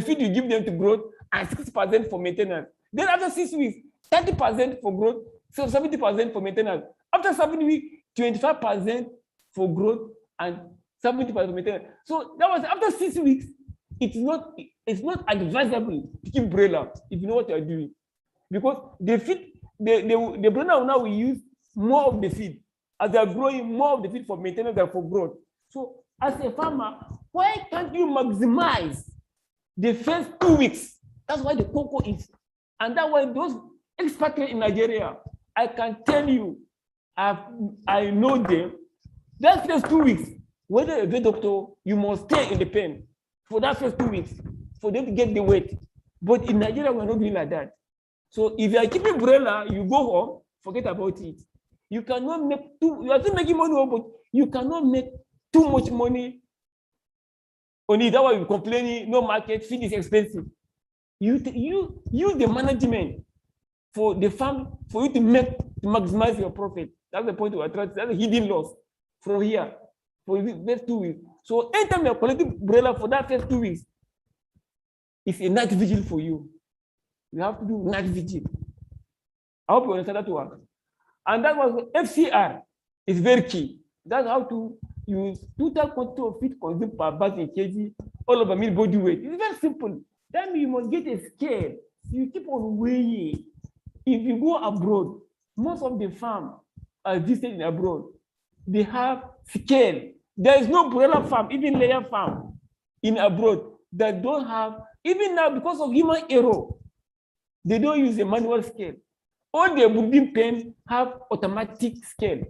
feed you give them to growth and 60% for maintenance. Then after 6 weeks, 30% for growth, so 70% for maintenance. After 7 weeks, 25% for growth and 70% for maintenance. So that was after 6 weeks. It's not advisable to keep broiler if you know what you are doing, because the feed the broiler now will use more of the feed. As they are growing, more of the feed for maintenance than for growth. So as a farmer, why can't you maximize the first 2 weeks? That's why the cocoa is. And that's why those experts in Nigeria, I can tell you, I know them. That first 2 weeks, whether you're a vet doctor, you must stay in the pen for that first 2 weeks for them to get the weight. But in Nigeria, we're not doing like that. So if you are keeping broiler, you go home, forget about it. You cannot make you are still making money, but you cannot make too much money on it. That's why you're complaining, no market, feed is expensive. You use the management for the farm for you to maximize your profit. That's the point we are trying to. That's a hidden loss from here for the next 2 weeks. So anytime you're collecting broiler for that first 2 weeks, it's a night vigil for you. You have to do night vigil. I hope you understand that one. And that was FCR is very key. That's how to use total quantity of feed consumed per bird in kg all over mean body weight. It's very simple. Then you must get a scale. You keep on weighing. If you go abroad, most of the farm are visited abroad. They have scale. There is no broiler farm, even layer farm in abroad that don't have, even now because of human error, they don't use a manual scale. All the breeding pen have automatic scale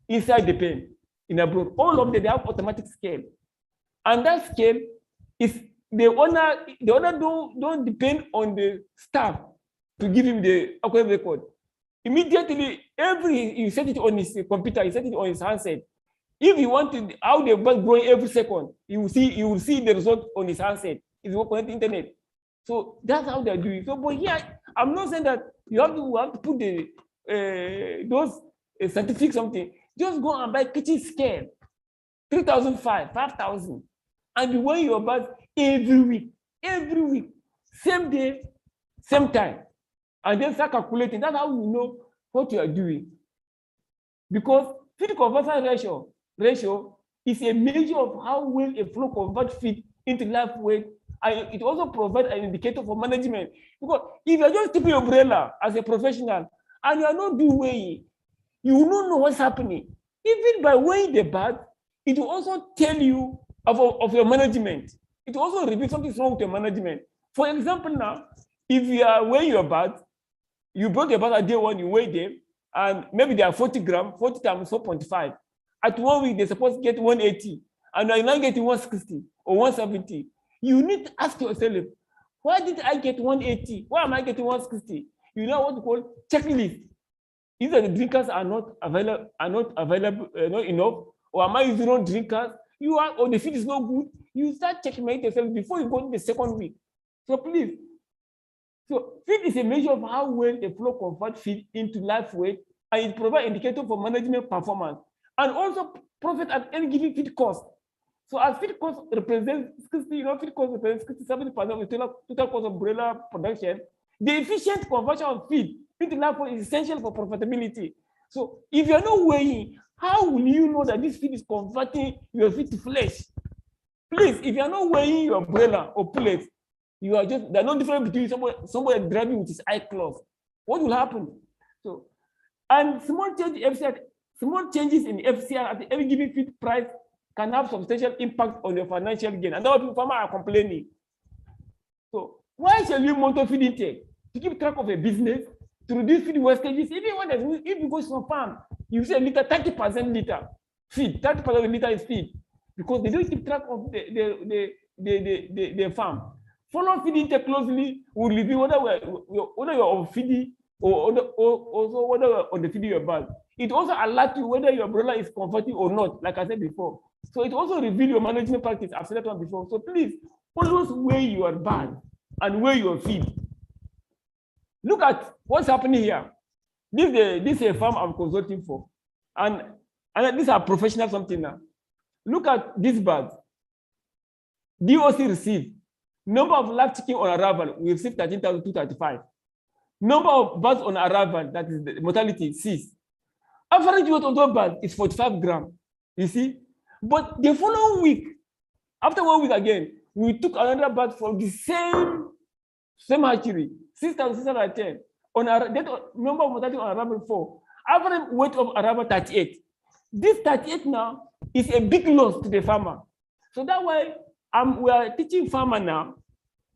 inside the pen in a brood. All of them, they have automatic scale. And that scale is the owner don't depend on the staff to give him the accurate record. Immediately, you set it on his computer, you set it on his handset. If you want to how the bird growing every second, you will see the result on his handset if you connect the internet. So that's how they're doing. So, but here I'm not saying that you have to put the those scientific something. Just go and buy kitchen scale, 3,500, 5,000, and you weigh your birds every week, same day, same time, and then start calculating. That's how you know what you are doing. Because feed conversion ratio is a measure of how well a flock converts feed into live weight, and it also provides an indicator for management. Because if you're just keeping your broiler as a professional and you are not doing weighing, you will not know what's happening. Even by weighing the bird, it will also tell you of your management. It will also reveal something wrong with your management. For example, now, if you are weighing your bird, you brought your bird at day one, you weigh them, and maybe they are 40 grams, 40 times 4.5. At 1 week, they're supposed to get 180, and you're now getting 160 or 170. You need to ask yourself, why did I get 180? Why am I getting 160? You know what we call checklist. Either the drinkers are not available, not enough, or am I using wrong drinkers? Or the feed is not good. You start checking yourself before you go to the second week. So please, feed is a measure of how well a flock converts feed into live weight, and it provides indicator for management performance, and also profit at any given feed cost. So as feed cost represents 60, feed cost represents 60-70% of the total cost of broiler production, the efficient conversion of feed into live weight is essential for profitability. So if you're not weighing, how will you know that this feed is converting your feed to flesh? Please, if you're not weighing your broiler or pullets, there's no difference between somebody driving with his eye closed. What will happen? So, and small changes in FCR at every given feed price can have substantial impact on your financial gain. And now people farmers are complaining. So why shall you monitor feed intake? To keep track of a business, to reduce feed wastages. Even if you go to a farm, you say liter, 30% liter feed, 30% of the liter is feed, because they don't keep track of the farm. Follow feed intake closely will reveal whether you're on feeding or also whether you're on the feeding your bird. It also alerts you whether your broiler is converting or not, like I said before. So it also reveals your management practice. I've said that one before. So please always weigh your bird and weigh your feed. Look at what's happening here. This is a farm I'm consulting for, and these are professional something now. Look at this bird. DOC received. Number of live chicken on arrival, we received 13,235. Number of birds on arrival, that is the mortality, 6. Average weight of those birds is 45 grams. You see? But the following week, after 1 week again, we took another bird from the same hatchery, 6,610. On our number of mortality on arrival 4. Average weight of arrival 38. This 38 now is a big loss to the farmer. So that way, we are teaching farmer now,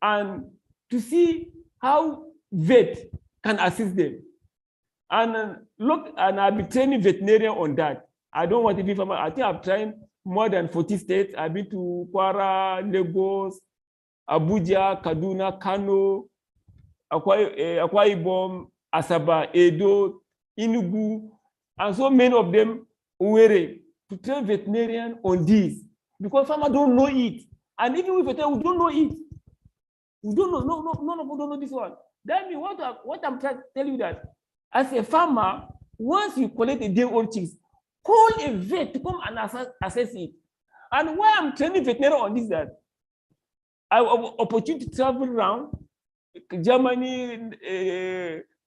and to see how vet can assist them. And look, and I'll be training veterinarian on that. I don't want to be farmer. I think I've trained more than 40 states. I've been to Kwara, Lagos, Abuja, Kaduna, Kano, Akwa Ibom, Asaba, Edo, Enugu, and so many of them were to train veterinarian on this, because farmers don't know it. And even with veterinarian, we don't know it. We don't know, none of us don't know this one. That means what I'm trying to tell you, that as a farmer, once you collect a day-old chicks, call a vet to come and assess it. And why I'm training veterinarian on this, that I have opportunity to travel around Germany,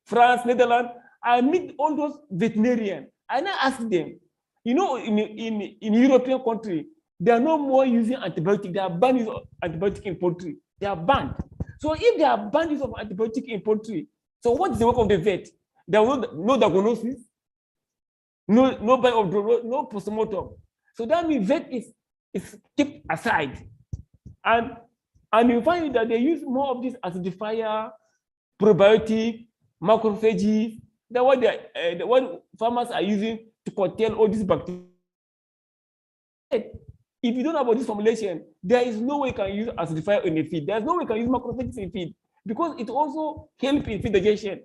France, Netherlands. I meet all those veterinarians and I ask them, in European country, they are no more using antibiotics. They are banned use of antibiotic in poultry. They are banned. So if they are banned use of antibiotic in poultry, so what is the work of the vet? There will no diagnosis, no biodrug, no postmortem. So that means vet is kept aside. And And you find that they use more of this acidifier, probiotic, macrophages, than what farmers are using to curtail all these bacteria. If you don't know about this formulation, there is no way you can use acidifier in a feed. There's no way you can use macrophages in feed because it also helps in feed digestion.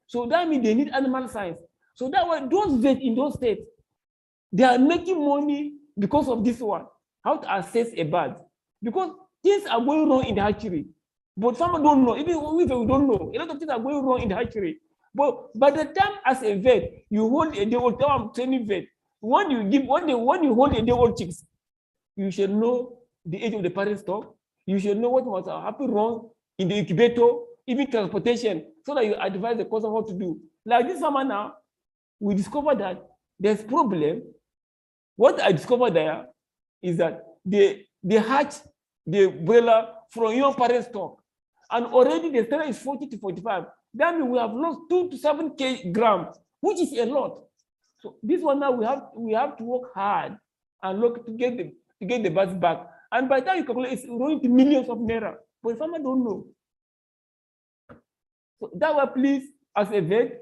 So that means they need animal science. So that way, those vets in those states, they are making money because of this one, how to assess a bird. Because things are going wrong in the hatchery, but farmers don't know. Even if we don't know, a lot of things are going wrong in the hatchery. But by the time as a vet, you hold a day-old, I'm training vet, when you hold a day-old chicks, you should know the age of the parent stock. You should know what must happen wrong in the incubator, even transportation, so that you advise the customer what to do. Like this summer now, we discovered that there's problem. What I discovered there is that they hatch the broiler from young parent stock, and already the standard is 40 to 45. That means we have lost 2 to 7 grams, which is a lot. So this one now we have to work hard and look to get the birds back. And by the time you calculate, it's going to millions of naira. But farmers don't know. So that way, please, as a vet,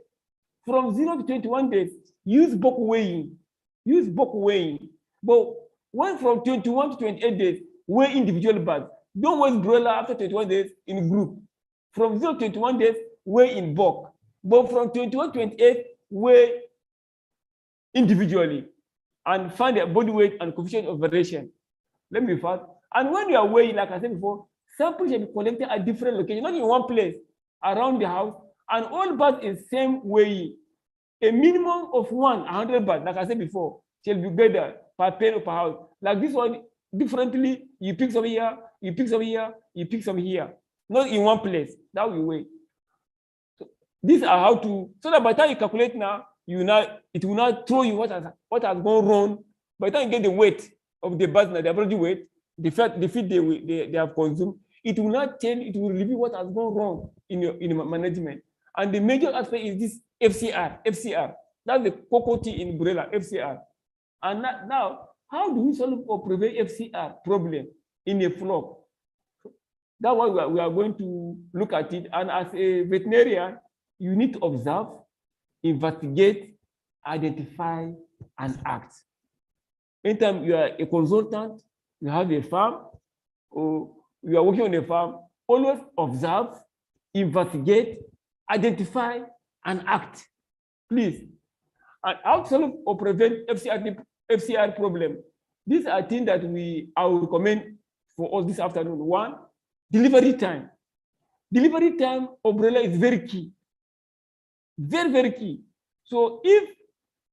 from 0 to 21 days, use bulk weighing. Use bulk weighing. But when from 21 to 28 days, weigh individual birds. Don't weigh broiler after 21 days in group. From 0 to 21 days, weigh in bulk. But from 21 to 28, weigh individually and find their body weight and coefficient of variation. Let me be fast. And when you are weighing, like I said before, samples should be collected at different locations, not in one place, around the house, and all birds is same weighing. A minimum of 100 birds, like I said before, shall be gathered per pen or per house. Like this one, differently, you pick some here, you pick some here, you pick some here. Not in one place. That will weigh. So these are how to, so that by the time you calculate now, it will not throw you what has gone wrong. By the time you get the weight of the birds, the body weight, the feed they have consumed, it will not change, it will reveal what has gone wrong in your management. And the major aspect is this FCR. That's the cocoa in broiler, FCR. And now, how do we solve or prevent FCR problem in a flock? That's why we are going to look at it. And as a veterinarian, you need to observe, investigate, identify, and act. Anytime you are a consultant, you have a farm, or you are working on a farm, always observe, investigate, identify, and act. Please. And how to solve or prevent FCR problem? These are things that I will recommend for us this afternoon. One, delivery time. Delivery time of broiler is very key. Very, very key. So if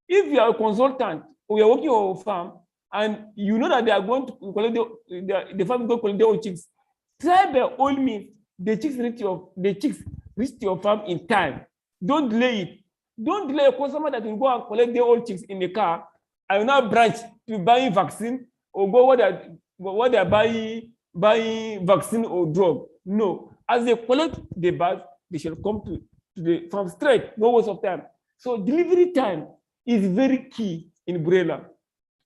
you are a consultant or you are working on a farm and you know that they are going to collect the farm is going to collect their own chicks, try by all means the chicks reach your farm in time. Don't delay it. Don't delay a customer that will go and collect their own chicks in the car and will not branch to buying vaccine or go what they are buying vaccine or drug. No. As they collect the birds, they shall come to the farm straight, no waste of time. So delivery time is very key in broiler.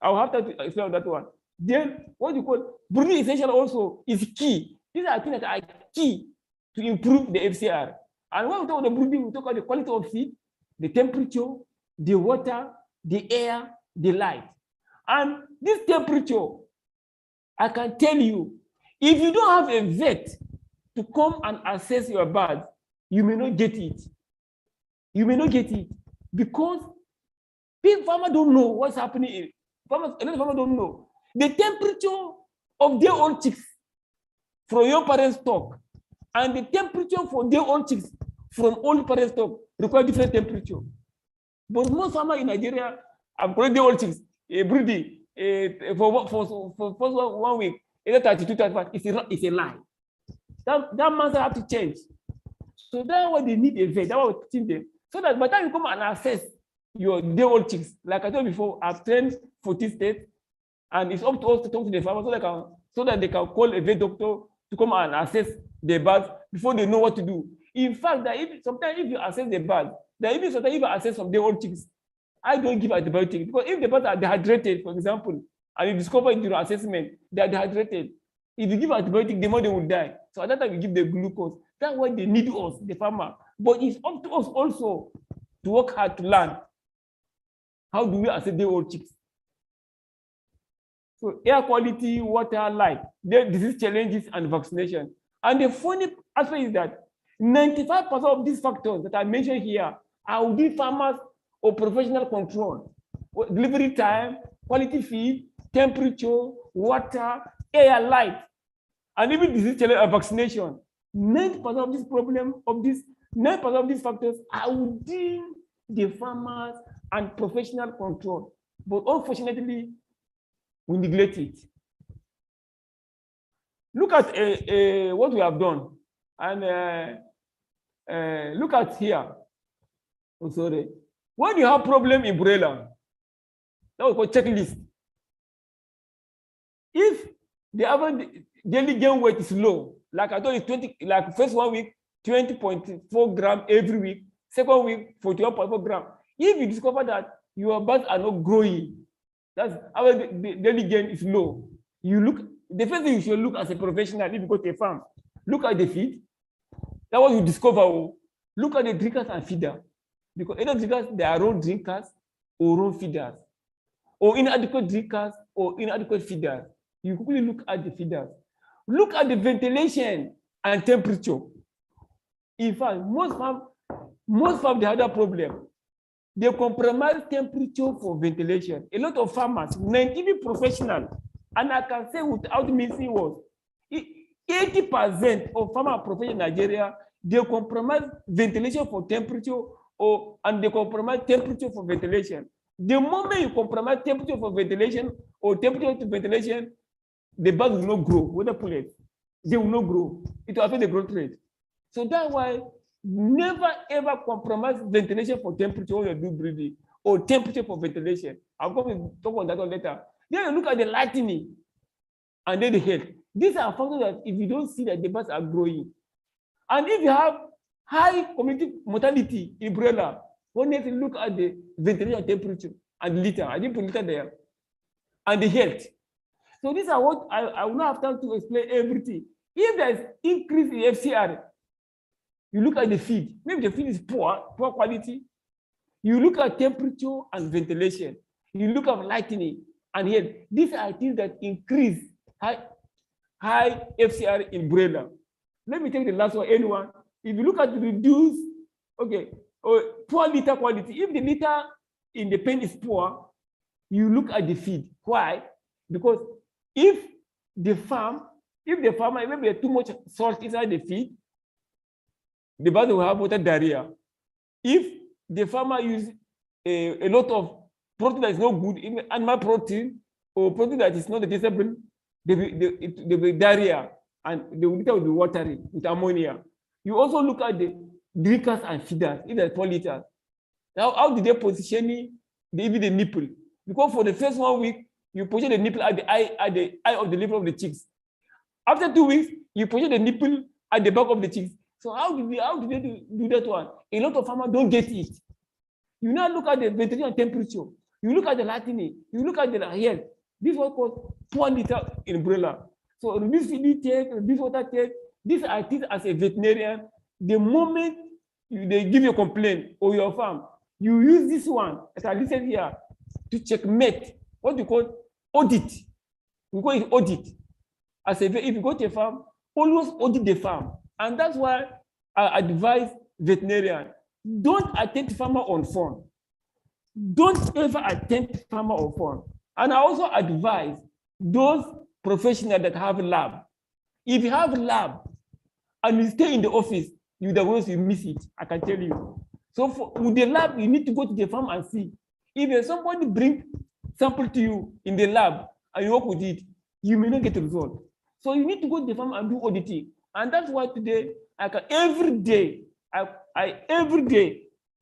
I'll have to explain that one. Then what you call breeding essential also is key. These are things that are key to improve the FCR. And when we talk about the breeding, we talk about the quality of feed, the temperature, the water, the air, the light. And this temperature, I can tell you, if you don't have a vet to come and assess your birds, you may not get it. You may not get it because farmers don't know what's happening. A lot of farmers don't know. The temperature of their own chicks from your parent stock and the temperature for their own chicks from old parent stock require different temperature. But most farmers in Nigeria have collected their old chicks, breeding for 1 week, either 32, 35. It's a lie. That must have to change. So that's why they need a vet. That's why we're teaching them. So that by the time you come and assess your day-old chicks, like I told you before, I've trained 14 states, and it's up to us to talk to the farmers so that they can call a vet doctor to come and assess the birds before they know what to do. In fact, sometimes if you assess the birds, sometimes if you assess some day-old chicks, I don't give antibiotics because if the birds are dehydrated, for example, and you discover in your assessment they are dehydrated, If you give antibiotic, the more they will die. So at that time, we give the glucose. That's why they need us, the farmer. But it's up to us also to work hard to learn. How do we assess the old chicks? So air quality, water, light, disease challenges, and vaccination. And the funny aspect is that 95% of these factors that I mentioned here are within farmers or professional control. Delivery time, quality feed, temperature, water, air, light, and even disease challenge and vaccination. 90% of this problem of this 9% of these factors are within the farmers and professional control. But unfortunately, we neglect it. Look at what we have done, and look at here. Oh, sorry. When you have problem in Broiler, that was called checklist. If the average daily gain weight is low, like I told you, 20, like first 1 week, 20.4 grams every week, second week, 41.4 grams. If you discover that your birds are not growing, that's our daily gain is low. You look, the first thing you should look as a professional if you go to a farm, look at the feed. That's what you discover. Look at the drinkers and feeder. Because either drinkers, they are raw drinkers or raw feeders, or inadequate drinkers or inadequate feeders. You quickly look at the feeders. Look at the ventilation and temperature. In fact, most farms they have that problem. They compromise temperature for ventilation. A lot of farmers, 90 professionals, and I can say without missing words, 80% of farmer professionals in Nigeria, they compromise ventilation for temperature, and they compromise temperature for ventilation. The moment you compromise temperature for ventilation or temperature to ventilation, the birds will not grow. Whether pullets, they will not grow. It will affect the growth rate. So that's why never ever compromise ventilation for temperature when you do breathing, or temperature for ventilation. I'll come and talk on that one later. Then you look at the lightning and then the health. These are factors that if you don't see that the birds are growing, and if you have high community mortality in Broiler, one needs to look at the ventilation temperature and litter. I didn't put litter there, and the health. So these are what I will not have time to explain everything. If there's increase in FCR, you look at the feed. Maybe the feed is poor quality. You look at temperature and ventilation. You look at lightning and health. These are things that increase high FCR in Broiler. Let me take the last one. Anyone? If you look at the reduced, or poor litter quality. If the litter in the pen is poor, you look at the feed. Why? Because if the farmer, maybe there's too much salt inside the feed, the bird will have water diarrhea. If the farmer uses a lot of protein that is not good, even animal protein or protein that is not digestible, they will be diarrhea, and the litter will be watery with ammonia. You also look at the drinkers and feeders, if there's 4 liters. Now, how did they position even the nipple? Because for the first 1 week, you position the nipple at the eye of the liver of the chicks. After 2 weeks, you position the nipple at the back of the chicks. So how did they do that one? A lot of farmers don't get it. You now look at the ventilation temperature. You look at the lightning. You look at the health. This is what called poor litter in Broiler. So reduce feeding take, reduce water take. These are things as a veterinarian. The moment they give you a complaint or your farm, you use this one, as I listed here, to checkmate what we call audit. We call it audit. If you go to a farm, always audit the farm. And that's why I advise veterinarian, don't attempt farmer on phone. Don't ever attempt farmer on phone. And I also advise those professionals that have lab. If you have lab and you stay in the office, you miss it, I can tell you. So with the lab, you need to go to the farm and see. If somebody bring sample to you in the lab and you work with it, you may not get a result. So you need to go to the farm and do auditing. And that's why today, every day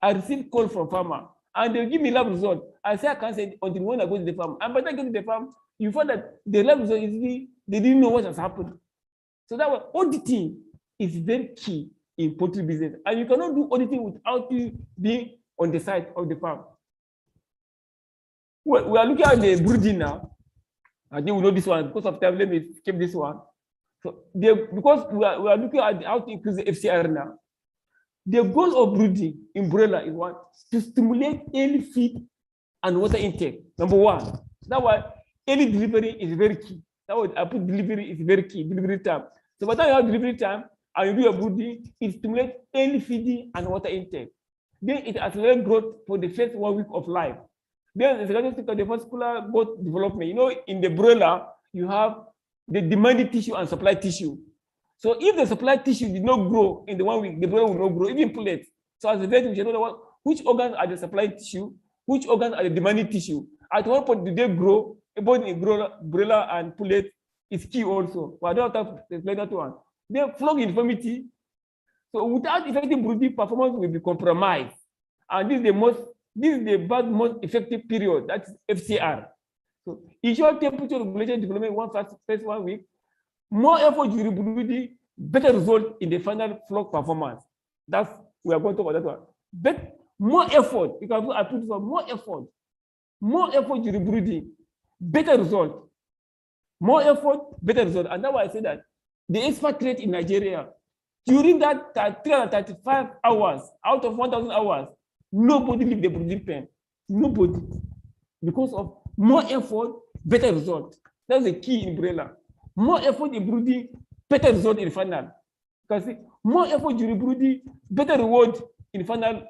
I receive call from farmer and they give me lab result. I say I can't say until when I go to the farm. And by the time I get to the farm, you find that the lab result is they didn't know what has happened. So that way, auditing is very key in poultry business. And you cannot do auditing without you being on the side of the farm. Well, we are looking at the brooding now. I think we know this one. Because of time, let me skip this one. So because we are looking at how to increase the FCR now. The goal of brooding in broiler is what? To stimulate early feed and water intake. Number one. That's why early delivery is very key. That's why I put delivery is very key, delivery time. So by the time you have delivery time and you do your brooding, it stimulates early feeding and water intake. Then it accelerates growth for the first 1 week of life. Then it's going to the vascular growth development. You know, in the broiler, you have the demanding tissue and supply tissue. So if the supply tissue did not grow in the 1 week, the broiler will not grow, even plate. So as a vet, we should know which organs are the supply tissue, which organs are the demanding tissue. At one point, do they grow? Both in broiler and pullet is key also. But I don't have to explain that one. Then flock infirmity. So without effective brooding, performance will be compromised. And this is the most effective period. That's FCR. So ensure temperature regulation development first 1 week. More effort during brooding, better result in the final flock performance. That's we are going to talk about that one. But more effort, because I put for more effort during brooding, better result. More effort, better result. And that's why I say that the expert rate in Nigeria, during that 335 hours out of 1,000 hours, nobody leave the brooding pen. Nobody. Because of more effort, better result. That's the key in broiler. More effort in brooding, better result in final. Because more effort during brooding, better reward in final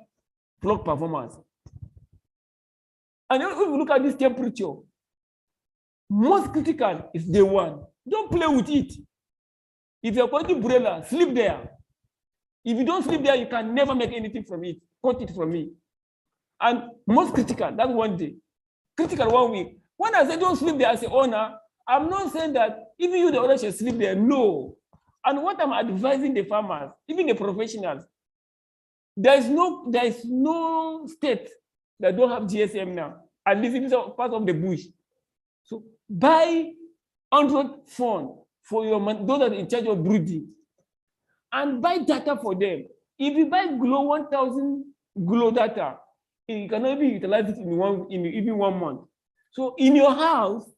flock performance. And if we look at this temperature, most critical is day one. Don't play with it. If you're going to broiler, sleep there. If you don't sleep there, you can never make anything from it. Cut it from me. And most critical, that's 1 day. Critical 1 week. When I say don't sleep there as an owner, I'm not saying that even you, the owner, should sleep there. No. And what I'm advising the farmers, even the professionals, there is no state that don't have GSM now. At least it's part of the bush. So buy 100 phone for your those that are in charge of brooding, and buy data for them. If you buy Glow 1,000 Glow data, you cannot be utilized in even 1 month. So in your house,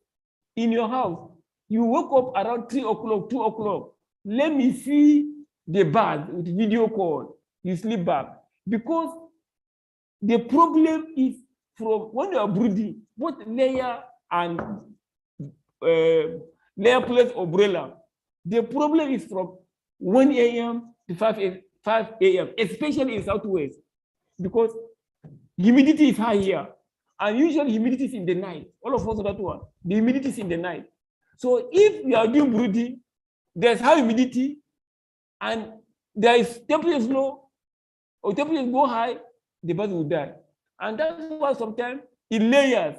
you wake up around 3 o'clock, 2 o'clock. Let me see the bird with video call. You sleep back. Because the problem is from when you are brooding, both layer and layer plate or broiler. The problem is from 1 a.m. to 5 a.m., especially in Southwest, because humidity is high here. And usually humidity is in the night. All of us know that one. The humidity is in the night. So if you are doing brooding, there's high humidity and there is temperature low or temperature go high, the bird will die. And that's why sometimes in layers,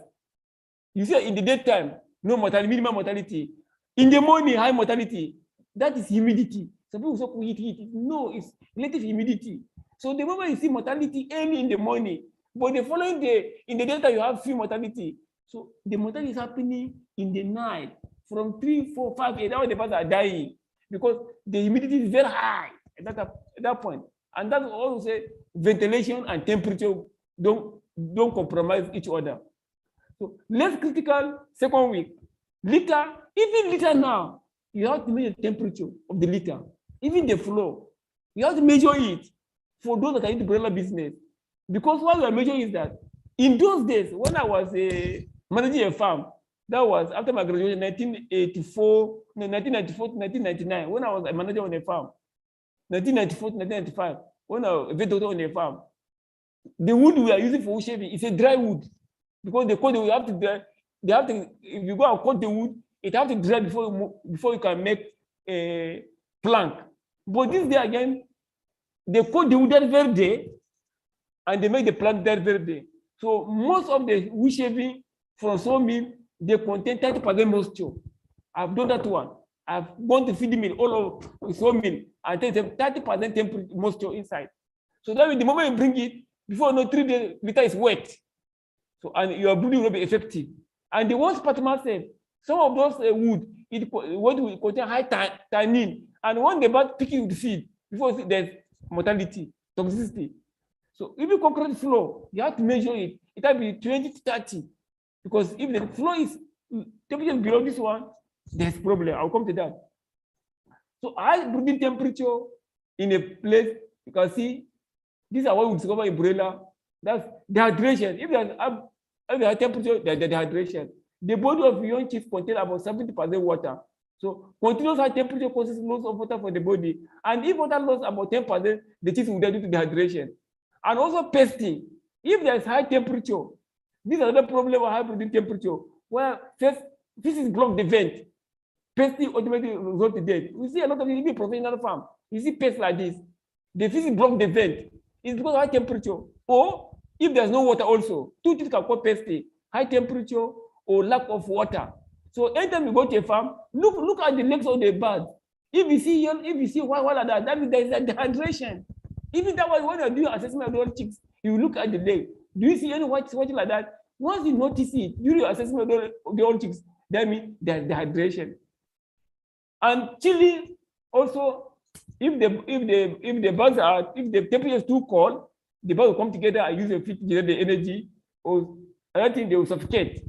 you see in the daytime, no mortality, minimal mortality. In the morning, high mortality. That is humidity. Some people say heat. No, it's relative humidity. So the moment you see mortality early in the morning, but the following day, in the daytime, you have few mortality. So the mortality is happening in the night from 3, 4, 5, 8. That's why the birds are dying because the humidity is very high at that point. And that's also say ventilation and temperature don't compromise each other. So less critical, second week. Litter, even litter now, you have to measure the temperature of the litter, even the flow. You have to measure it for those that are in the broiler business. Because what we are measuring is that in those days, when I was managing a farm, that was after my graduation, 1994 to 1999, when I was a manager on a farm, 1994 to 1995, when I was a vet doctor on a farm, the wood we are using for wood shaving is a dry wood. Because the code they have to, if you go and cut the wood, it has to dry before you can make a plank. But this day again, they cut the wood that very day, and they make the plank that very day. So most of the wood shaving from sawmill, they contain 30% moisture. I've done that one. I've gone to feed the mill, all of sawmill, and take 30% temperature moisture inside. So that the moment you bring it, before 3 days, litter is wet. So and your brooding will not be effective. And the worst part myself, some of those wood, what will contain high tannin, and when the bird picking the feed, before there's mortality, toxicity. So if you concrete flow, you have to measure it. It has to be 20 to 30, because if the flow is temperature below this one, there's problem. I'll come to that. So high breeding temperature in a place, you can see, these are what we discover in Broiler. That's dehydration. If there's high temperature, there's dehydration. The body of young chicks contains about 70% water. So continuous high temperature causes loss of water for the body. And if water loss about 10%, the chicks will die due to dehydration. And also pasting. If there's high temperature, this is another problem of high breeding temperature, where first feces block the vent. Pasting ultimately results in death. We see a lot of even professional farm. You see pests like this. The feces block the vent. It's because of high temperature. Or if there's no water also, two things can cause pasting: high temperature or lack of water. So anytime you go to a farm, look at the legs of the bird. If you see white like that, that means there is a dehydration. Even that was when you're doing assessment of the old chicks, you look at the leg. Do you see any white like that? Once you notice it during your assessment of the old chicks, that means there's dehydration. And chilling also, if the temperature is too cold, the birds will come together and use the feed to generate the energy, or another thing, they will suffocate.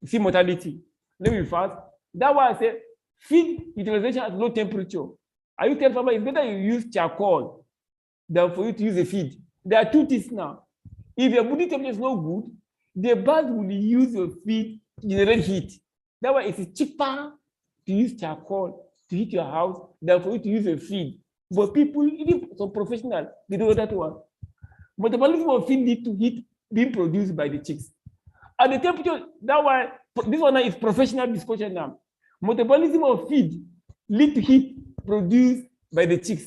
You see mortality. Let me fast. That's why I say feed utilization at low temperature. Are you telling farmers it's better you use charcoal than for you to use a feed? There are two things now. If your body temperature is not good, the birds will use your feed to generate heat. That's why it's cheaper to use charcoal to heat your house than for you to use a feed. But people, even some professionals, they do that one. Metabolism of feed leads to heat being produced by the chicks. At the temperature, that's why this one is professional discussion now. Metabolism of feed leads to heat produced by the chicks.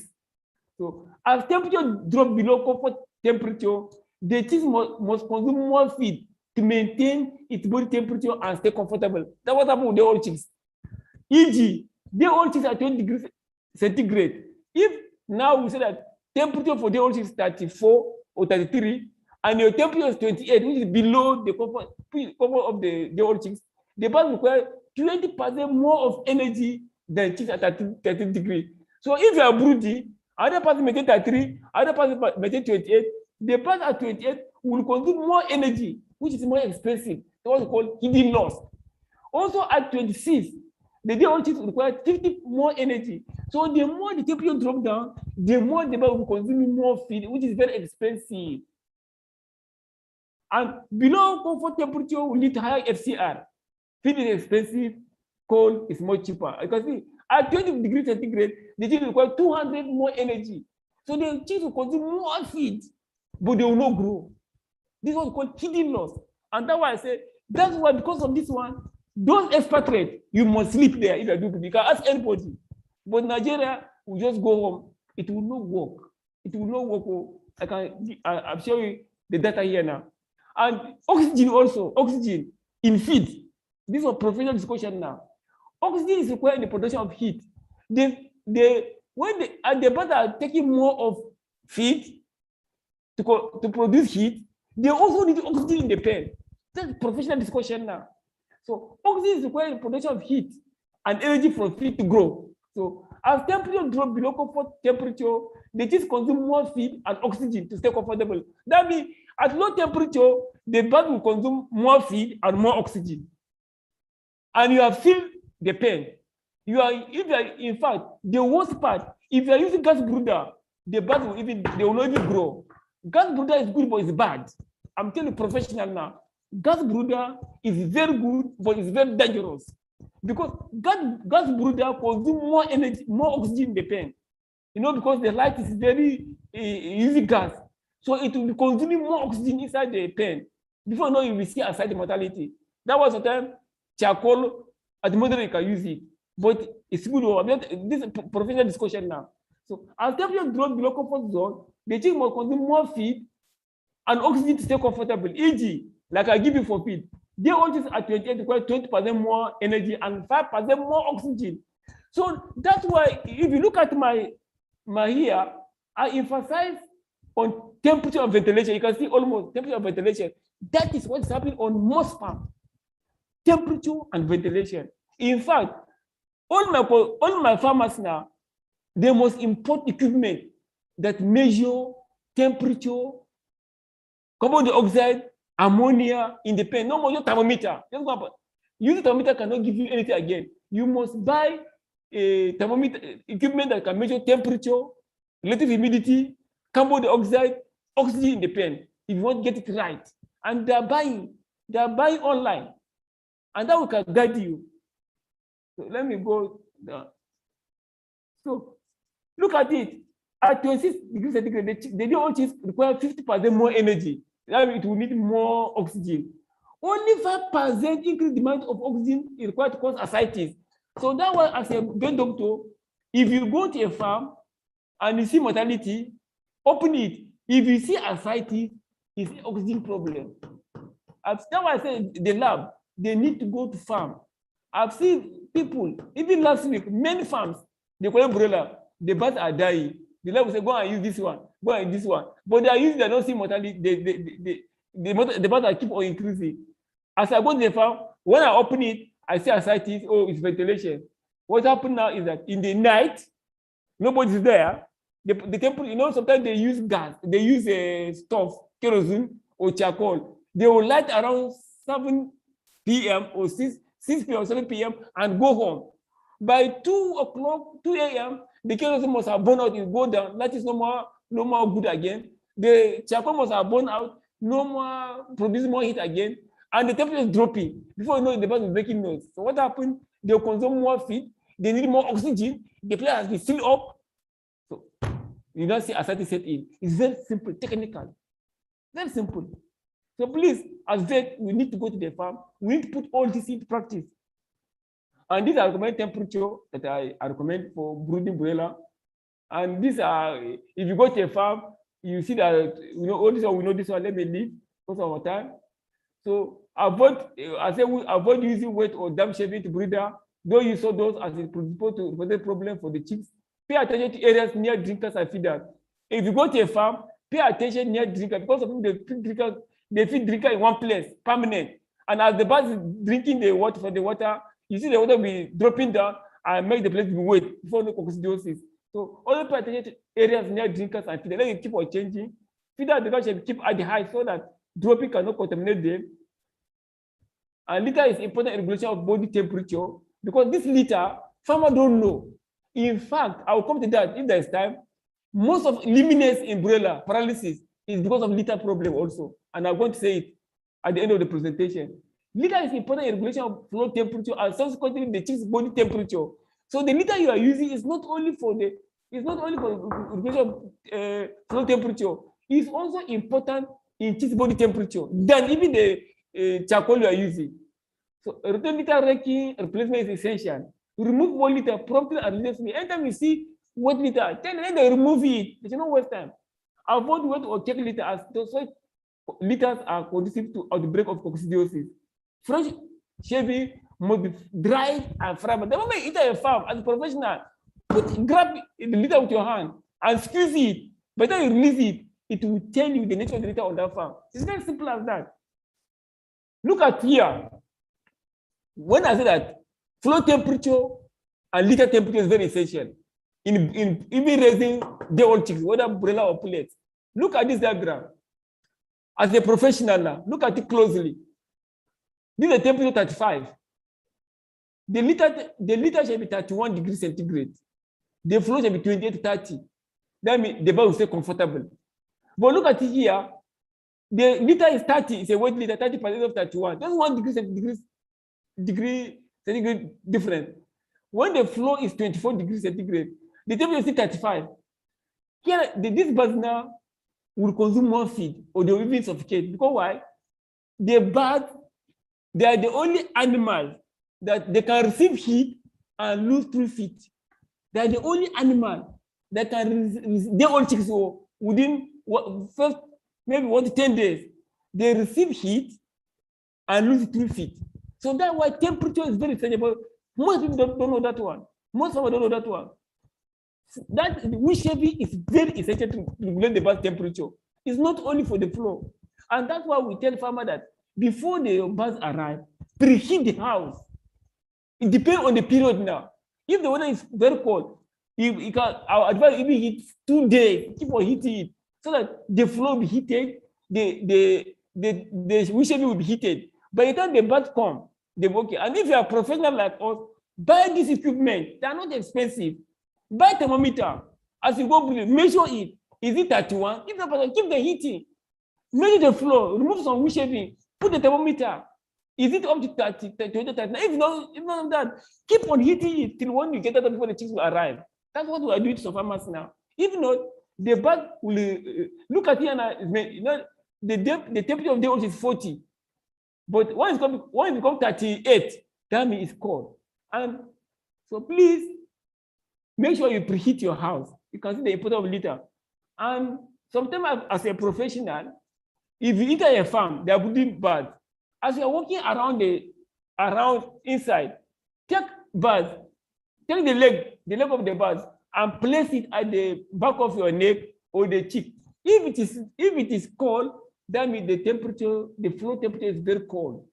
So as temperature drops below comfort temperature, the chicks must consume more feed to maintain its body temperature and stay comfortable. That's what happens with the old chicks. E.g., the old chicks are 20 degrees centigrade. If now we say that temperature for the old chicks is 34 or 33, and your temperature is 28, which is below the comfort of the old chicks, the birds require 20% more of energy than chicks at 13 degrees. So if you are broody, other person maintain 33, other person maintain 28, the birds at 28 will consume more energy, which is more expensive. That's what we call hidden loss. Also at 26, the day old chicks require 50 more energy. So the more the temperature drops down, the more the bird will consume more feed, which is very expensive. And below comfort temperature will lead to higher FCR. Feed is expensive, coal is much cheaper. You can see at 20 degrees centigrade, the chicks require 200 more energy. So the chicks will consume more feed, but they will not grow. This is what we call hidden loss. And that's why I say, that's why because of this one, those expatriates, you must sleep there if you do. You can ask anybody. But Nigeria will just go home. It will not work. It will not work. I'm showing you the data here now. And oxygen also, oxygen in feed. This is a professional discussion now. Oxygen is required in the production of heat. When the birds are taking more of feed to produce heat, they also need oxygen in the pen. That's a professional discussion now. So oxygen is required in the production of heat and energy for feed to grow. So as temperature drops below comfort temperature, the chicks consume more feed and oxygen to stay comfortable. That means at low temperature, the bird will consume more feed and more oxygen. And you have filled the pen. In fact, the worst part, if you are using gas brooder, the bird they will not even grow. Gas brooder is good, but it's bad. I'm telling you professional now. Gas brooder is very good, but it's very dangerous. Because gas brooder consumes more energy, more oxygen in the pen. Because the light is very easy gas. So it will be consuming more oxygen inside the pen. Before you know, you will see aside the mortality. That was the time charcoal, at the moment you can use it. But it's good. This is a professional discussion now. So as temperature drops below comfort zone, the chick must consume more feed and oxygen to stay comfortable. E.g., like I give you for feed, they always at 28 require 20% more energy and 5% more oxygen. So that's why if you look at my here, I emphasize on temperature and ventilation. You can see almost temperature and ventilation. That is what's happening on most farms. Temperature and ventilation. In fact, all my farmers now, they must import equipment that measure temperature, carbon dioxide, ammonia in the pen. No more your thermometer. Use the thermometer cannot give you anything again. You must buy a thermometer equipment that can measure temperature, relative humidity, carbon dioxide, oxygen in the pen. If you want to get it right, and they are buying online, and that will can guide you. So let me go down. So look at it. At 26 degrees centigrade, the DO chips require 50% more energy. That means it will need more oxygen. Only 5% increase demand of oxygen is required to cause ascites. So that way, as a brain doctor, if you go to a farm and you see mortality, open it. If you see ascites, it's an oxygen problem. That's why I say the lab, they need to go to farm. I've seen people, even last week, many farms, they call them broiler, the birds are dying. The lab will say, go and use this one, go and use this one. But they are using, they don't see mortality, the birds are keep on increasing. As I go to the farm, when I open it, I see ascites, oh, it's ventilation. What happened now is that in the night, nobody's there. The temperature, you know, sometimes they use gas, they use a stove, kerosene or charcoal. They will light around 7 p.m. or 6 p.m. or 7 p.m. and go home. By 2 a.m., the kerosene must have burned out, it go down. That is no more good again. The charcoal must have burned out, no more producing more heat again. And the temperature is dropping. Before you know it, the bird is making noise. So what happened? They consume more feed, they need more oxygen, the place has been filled up. So you don't see ascites set in. It's very simple, technical. Very simple. So please, as vet, we need to go to the farm. We need to put all this into practice. And these are recommended temperature that I recommend for brooding broiler. And these are, if you go to a farm, you see that, you know, all this one, we know this one, let me leave because of our time. So avoid, I say, avoid using wet or damp shaving to breeder. Don't use those as a problem for the chicks. Pay attention to areas near drinkers and feeders. If you go to a farm, pay attention near drinkers because of them, they feed drinker in one place, permanent. And as the bird is drinking the water from the water, you see the water will be dropping down and make the place be wet before no coccidiosis. So always pay attention to areas near drinkers and feeders. Let it keep on changing. Feeder the should keep at the height so that dropping cannot contaminate them. And litter is important in regulation of body temperature because this litter, farmers don't know. In fact, I will come to that if there is time. Most of liminence in broiler paralysis is because of litter problem also. And I'm going to say it at the end of the presentation. Litter is important in regulation of flow temperature and subsequently the chick's body temperature. So the litter you are using is not only for regulation of flow temperature. It's also important in chick's body temperature than even the charcoal you are using. So return litter raking replacement is essential. Remove one litter promptly and religiously. Anytime you see wet litter, then they remove it. They should not waste time. Avoid wet or check litter as those litters are conducive to outbreak of coccidiosis. Fresh shaving must be dry and friable. The moment you enter a farm as a professional, grab the litter with your hand and squeeze it. By the time you release it, it will tell you the nature of the litter on that farm. It's very simple as that. Look at here. When I say that flow temperature and litter temperature is very essential in even raising day-old chicks, whether broiler or pullets. Look at this diagram. As a professional now, look at it closely. This is a temperature 35. The litter should be 31 degrees centigrade. The flow should be 28 to 30. That means the bird will stay comfortable. But look at it here. The litter is 30. It's a wet litter, 30% of 31. That's 1 degree centigrade difference. When the flow is 24 degrees centigrade, the temperature is 35. Here, this bird now will consume more feed or they will even suffocate. Because why? The birds, they are the only animal that they can receive heat and lose through feed. They are the only animal that can their own chicks within first maybe 1 to 10 days. They receive heat and lose through feed. So that's why temperature is very essential. Most people don't know that one. Most of them don't know that one. That wind shaving is very essential to regulate the bird temperature. It's not only for the flow. And that's why we tell farmers that before the birds arrive, preheat the house. It depends on the period now. If the weather is very cold, you can, our advice even heat 2 days, keep on heating it so that the flow will be heated, the wind shaving will be heated. By the time the birds come, they're okay. And if you are professional like us, Buy this equipment. They are not expensive. Buy thermometer. As you go, measure it. Is it 31? Keep the heating. Measure the floor. Remove some wood shaving. Put the thermometer. Is it up to 30, 20, 30? If not that, keep on heating it till when you get out before the chicks will arrive. That's what we are doing to some farmers now. If not, the bag will look at it and the temperature of the old is 40. But when it becomes 38, that means it's cold. And so please make sure you preheat your house. You can see the importance of litter. And sometimes as a professional, if you enter a farm, they are putting birds. As you are walking around inside, take birds, take the leg of the birds, and place it at the back of your neck or the cheek. If it is cold, that means the floor temperature is very cold.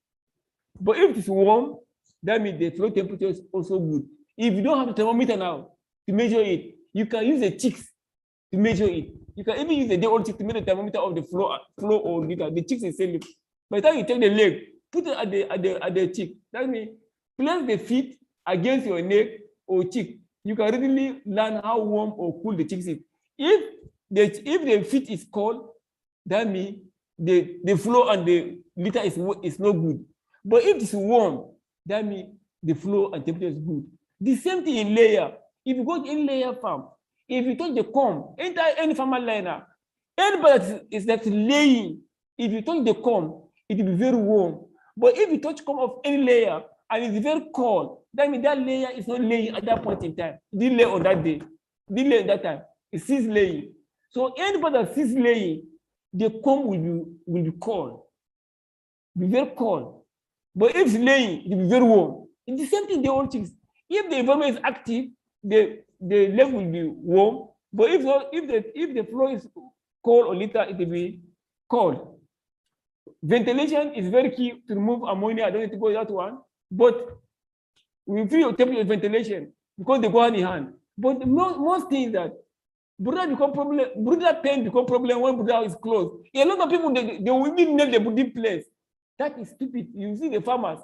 But if it is warm, that means the floor temperature is also good. If you don't have a thermometer now to measure it, you can use the chicks to measure it. You can even use the day-old chick to measure the thermometer of the floor or the chicks is safe. By the time you take the leg, put it at the cheek. That means place the feet against your neck or cheek. You can really learn how warm or cool the cheek is. If the feet is cold, that means the floor and the litter is not good. But if it's warm, that means the flow and temperature is good. The same thing in layer. If you go to any layer farm, if you touch the comb, any farmer liner, anybody that's laying, if you touch the comb, it will be very warm. But if you touch comb of any layer and it's very cold, that means that layer is not laying at that point in time. It didn't lay on that day. It didn't lay at that time. It ceased laying. So anybody that ceases laying, the comb will be cold, be very cold. But if it's laying, it will be very warm. It's the same thing, the old chicks. If the environment is active, the leg will be warm. But if the floor is cold or litter, it will be cold. Ventilation is very key to remove ammonia. I don't need to go that one. But we feel temperature ventilation because they go hand in hand. But most things that brother pain become problem when brother is closed. A lot of people they will even nail the breathing place. That is stupid. You see the farmers,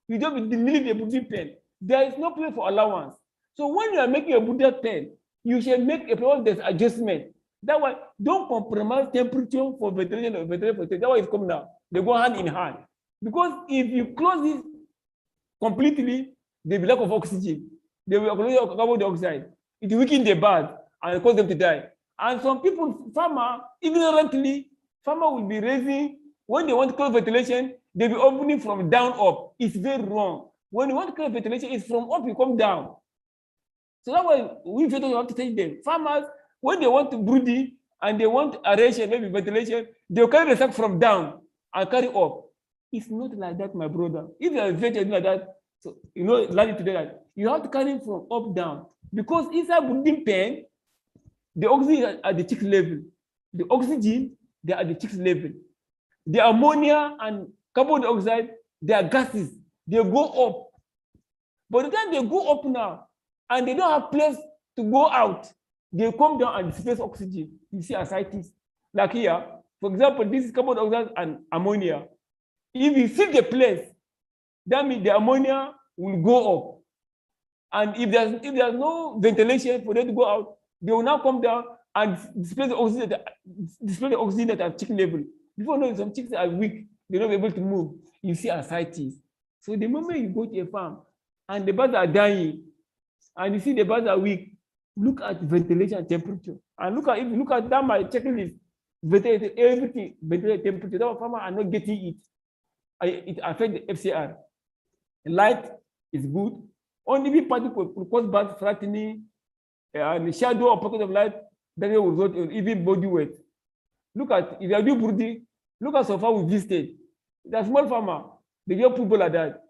you don't need the breathing pen. There is no place for allowance. So when you are making a breathing pen, you should make a problem adjustment. That way, don't compromise temperature for ventilation or ventilation for that way it's coming now. They go hand in hand. Because if you close this completely, there will be lack of oxygen. They will accumulate carbon dioxide. It will weaken the bird and cause them to die. And some people, ignorantly, farmer will be raising, when they want to close ventilation, they'll be opening from down up. It's very wrong. When you want to close ventilation, it's from up, you come down. So that way, we have to teach them. Farmers, when they want to brooding and they want aeration, maybe ventilation, they'll carry the sack from down and carry up. It's not like that, my brother. If you are vegetarian like that, so learn it today that you have to carry from up down. Because inside breathing pen, the oxygen at the chest level. The oxygen, they are at the chest level. The ammonia and carbon dioxide, they are gases. They go up. By the time they go up now, and they don't have place to go out, they come down and displace oxygen. You see ascites. Like here, for example, this is carbon dioxide and ammonia. If you fill the place, that means the ammonia will go up. And if there's no ventilation for them to go out, they will now come down and displace the oxygen at chick level. Before knowing, some chicks are weak, they're not able to move. You see ascites. So the moment you go to a farm and the birds are dying, and you see the birds are weak, look at ventilation and temperature. And if you look at that, my checklist, ventilation, everything, ventilation, temperature, that farmers are not getting it. It affects the FCR. Light is good. Only be particle cause birds flattening, and the shadow or pocket of light, then it will result in even body weight. Look at, if you are doing brooding, look at so far we visited. The small farmer, they get people like that.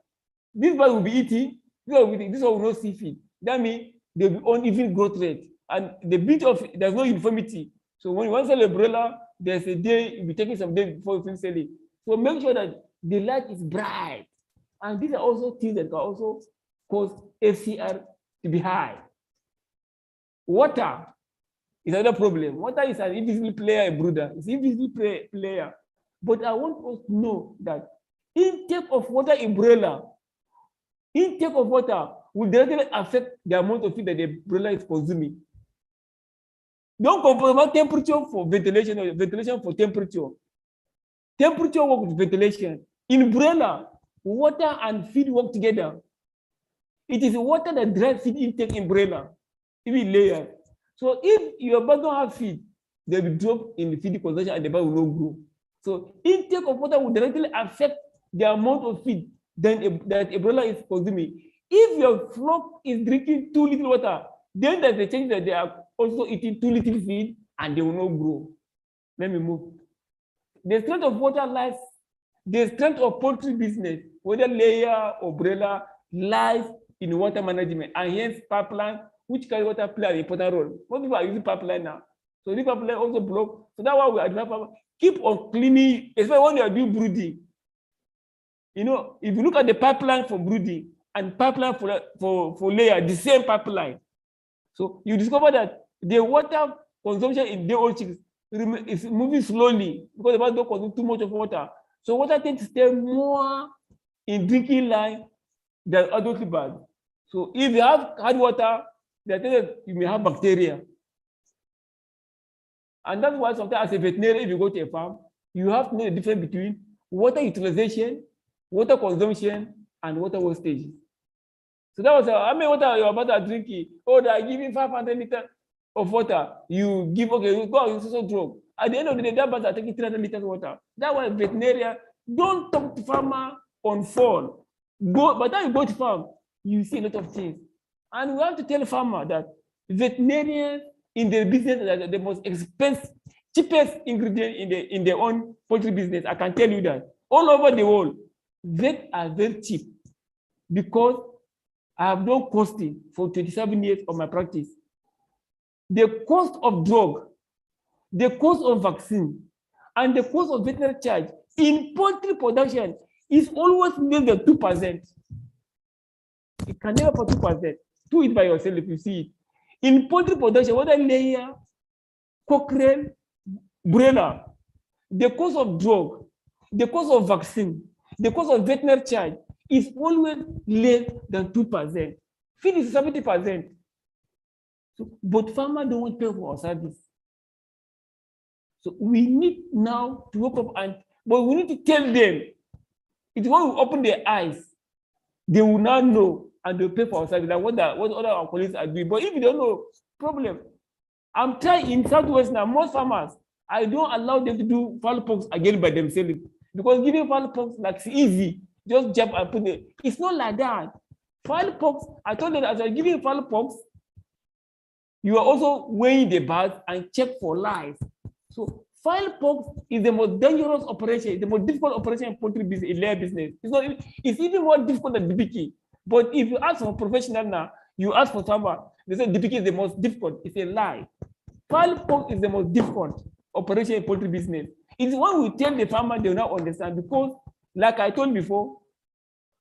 This bird will be eating, this one will not see feed. That means they will be uneven growth rate. And the bit of, there's no uniformity. So when you want to sell a broiler, there's a day, you'll be taking some days before you finish selling. So make sure that the light is bright. And these are also things that can also cause FCR to be high. Water is another problem. Water is an invisible player, a brooder. It's an invisible player. But I want us to know that intake of water in broiler, intake of water will directly affect the amount of feed that the broiler is consuming. Don't compromise temperature for ventilation or ventilation for temperature. Temperature work with ventilation. In broiler, water and feed work together. It is water that drives feed intake in broiler, even layer. So if your bird don't have feed, they will drop in the feed consumption and the bird will not grow. So intake of water will directly affect the amount of feed that a broiler is consuming. If your flock is drinking too little water, then there's a chance that they are also eating too little feed and they will not grow. Let me move. The strength of water lies, the strength of poultry business, whether layer or broiler, lies in water management, and hence pipeline, which carry water play an important role. Most people are using pipeline now. So this pipeline also block. So that's why we advise keep on cleaning, especially when you are doing brooding. You know, if you look at the pipeline for brooding and pipeline for layer, the same pipeline. So you discover that the water consumption in day old chicks is moving slowly because the birds don't consume too much of water. So water tends to stay more in drinking line than adult birds. So if you have hard water, you may have bacteria. And that's why sometimes as a veterinarian, if you go to a farm, you have to know the difference between water utilization, water consumption, and water wastage. So that was how many water your birds are drinking. Oh, they are giving 500 liters of water. You give, okay, you go and also drop. At the end of the day, that birds are taking 300 liters of water. That's why veterinarian don't talk to farmer on phone. By the time you go to farm, you see a lot of things. And we have to tell farmer that veterinarians in the business are the most expensive, cheapest ingredient in their own poultry business. I can tell you that. All over the world, vets are very cheap because I have done costing for 27 years of my practice. The cost of drug, the cost of vaccine, and the cost of veterinary charge in poultry production is always less than 2%. It can never for 2%. Do it by yourself if you see it. In poultry production, whether layer, cockerel, broiler, the cost of drug, the cost of vaccine, the cost of veterinary charge is always less than 2%. Feed is 70%. So, but farmers don't want to pay for our service. So we need now to wake up but we need to tell them. It's when we open their eyes, they will now know and they'll pay for our service, like what other our colleagues are doing. But if you don't know, problem. I'm trying in Southwest now, most farmers, I don't allow them to do fowl pox again by themselves because giving fowl pox like easy, just jump and put it. It's not like that. Fowl pox, I told them as I'm giving fowl pox, you are also weighing the birds and check for life. So fowl pox is the most dangerous operation, the most difficult operation in poultry business, in layer business. It's even more difficult than DBK. But if you ask for a professional now, you ask for someone, they say DBK is the most difficult. It's a lie. Fowl pox is the most difficult operation in poultry business. It's when we tell the farmer, they will not understand because, like I told before,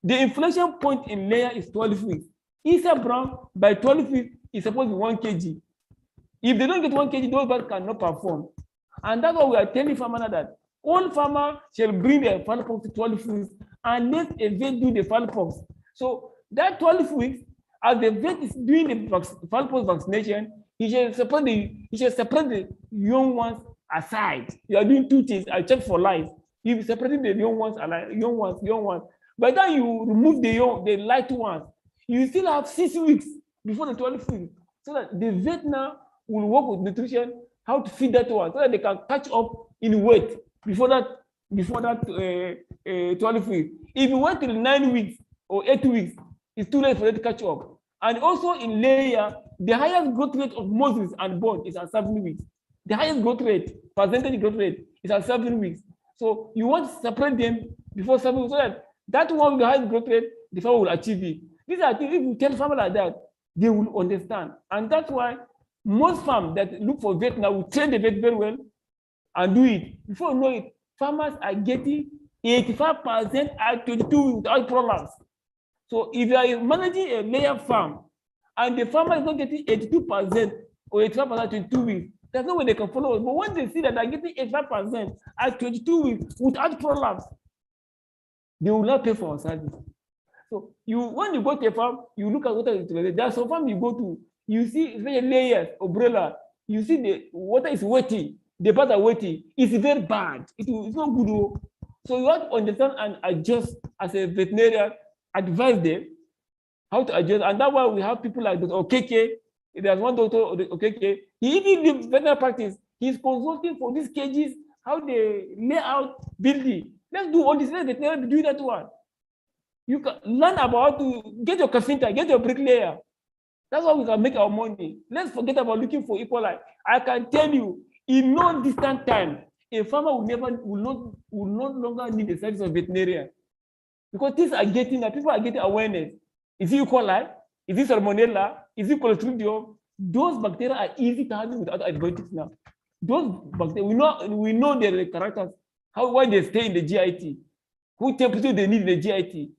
the inflation point in layer is 12 weeks. Isa Brown, by 12 weeks, is supposed to be 1 kg. If they don't get 1 kg, those birds cannot perform. And that's why we are telling farmers that all farmers shall bring their fowl pox to 12 weeks and let a vet do the fowl pox. So that 12 weeks, as the vet is doing the fowl pox vaccination, he shall separate the young ones aside. You are doing two things. I check for life. You separating the young ones alive, young ones. By the time you remove the light ones, you still have 6 weeks before the 12 weeks, so that the vet now will work with nutrition, how to feed that one, so that they can catch up in weight before that 12 weeks. If you wait till 9 weeks or 8 weeks, it's too late for them to catch up. And also in layer, the highest growth rate of muscles and bone is at 7 weeks. The highest growth rate, percentage growth rate, is at 7 weeks. So you want to separate them before 7 weeks, so that one with the highest growth rate, the farmer will achieve it. These are things, if you tell farmers like that, they will understand. And that's why most farms that look for vet now will train the vet very well and do it. Before you know it, farmers are getting 85% at 22 without problems. So if you are managing a layer farm and the farmer is not getting 82% or 85% at 22 weeks, there's no way they can follow us. But when they see that they're getting 85% at 22 weeks without problems, they will not pay for our service. So when you go to a farm, you look at water utilization. There are some farm you go to, you see very layers of broiler. You see the water is wetty, the parts are wetty. It's very bad. It's not good. So you have to understand and adjust as a veterinarian, advise them how to adjust. And that's why we have people like Dr. Okeke. There's one doctor, Okeke. He even did veterinary practice. He's consulting for these cages, how they lay out building. Let's do all this. Let veterinarian do that one. You can learn about how to get your carpenter, get your bricklayer. That's how we can make our money. Let's forget about looking for equal life. I can tell you, in no distant time, a farmer will no longer need the service of veterinarian, because things are getting, people are getting awareness. Is it equal life? Is it salmonella? Is it clostridium? Those bacteria are easy to handle without antibiotics now. Those bacteria, we know their characters, why they stay in the GIT, who temperature they need in the GIT,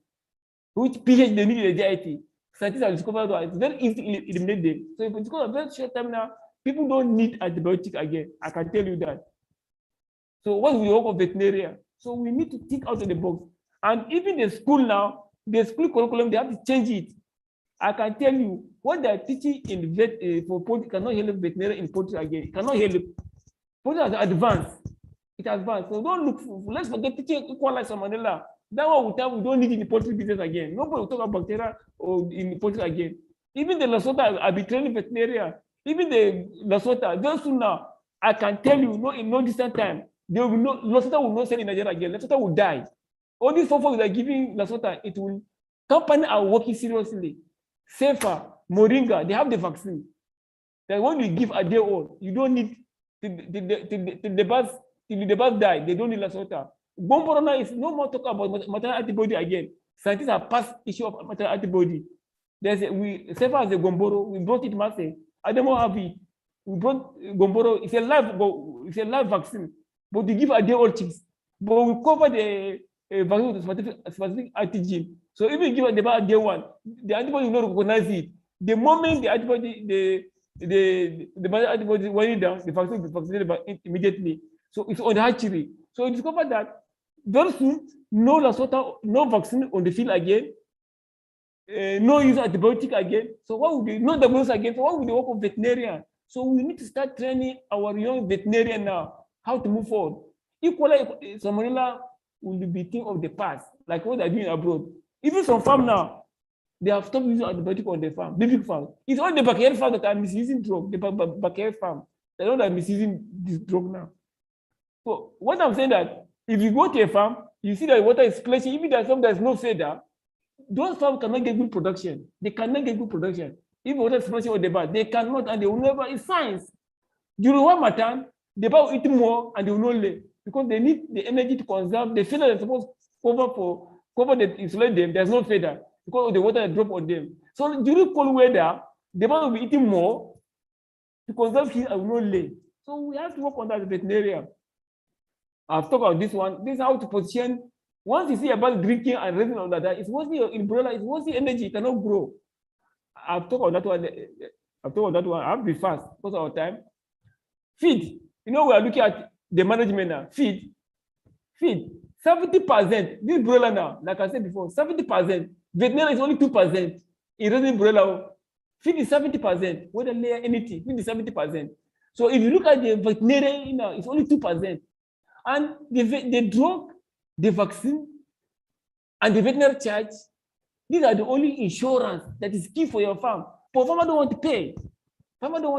which pH they need in the GIT. Scientists have discovered that it's very easy to eliminate them. So if it's got a very short time now, people don't need antibiotics again. I can tell you that. So what we work on veterinarian? So we need to think out of the box. And even the school now, the school curriculum, they have to change it. I can tell you, what they're teaching in vet for poultry cannot help veterinarian in poultry again. It cannot help. Poultry has advanced. It has advanced. So don't look for, let's forget teaching equal life salmonella. That one we don't need in the poultry business again. Nobody will talk about bacteria or in the poultry again. Even the Lesotho, I'll be training veterinarian. Even the Lesotho, very soon now, I can tell you, in no distant time, there will be no, Lesotho will not sell in Nigeria again. Lesotho will die. All these folks that are giving Lesotho, it will, companies are working seriously. Safer, Moringa, they have the vaccine. That when you give a day old, you don't need till the birds die, they don't need Lesotho. Gomborona is no more talk about maternal antibody again. Scientists have passed issue of maternal antibody. Safer as a Gomboro, we brought it massive. I don't have it. We brought Gomboro, it's a live vaccine, but they give a day old chicks. But we cover the vaccine with specific antigen. So if you give a day one, the antibody will not recognize it. The moment the antibody, the antibody is winding down, the vaccine will be vaccinated immediately. So it's on the hatchery. So we discovered that very soon, no Lesotho, no vaccine on the field again, no use of antibiotic again. So what would be no diagnosis again? So what would the work of veterinarian? So we need to start training our young veterinarian now how to move forward. Equally, salmonella will be thing of the past, like what they're doing abroad. Even some farm now, they have stopped using antibiotic on the farm, big farm. It's only the backyard farm that are misusing drug. The backyard farm, they don't are misusing this drug now. So what I'm saying that if you go to a farm, you see that water is splashing, even there's no feeder, those farms cannot get good production. They cannot get good production. If water is splashing on the bird, they cannot, and they will never. It's science. During Ramadan, the bird will eat more and they will not lay because they need the energy to conserve. The feeder is supposed to cover the insulate them. There's no feeder because of the water that drop on them. So during cold weather, the bird will be eating more to conserve heat and will not lay. So we have to work on that as a veterinarian. I've talked about this one. This is how to position. Once you see a bird drinking and raising on that, it's mostly in broiler, it's mostly energy, it cannot grow. I've talked about that one. I have to be fast because of our time. Feed. We are looking at the management now. Feed. 70%. This broiler now, like I said before, 70%. Veterinarian is only 2%. In raising broiler, feed is 70%. Whether layer anything, feed is 70%. So if you look at the veterinarian now, it's only 2%. And the drug, the vaccine, and the veterinary charge, these are the only insurance that is key for your farm. But farmers don't want to pay. They don't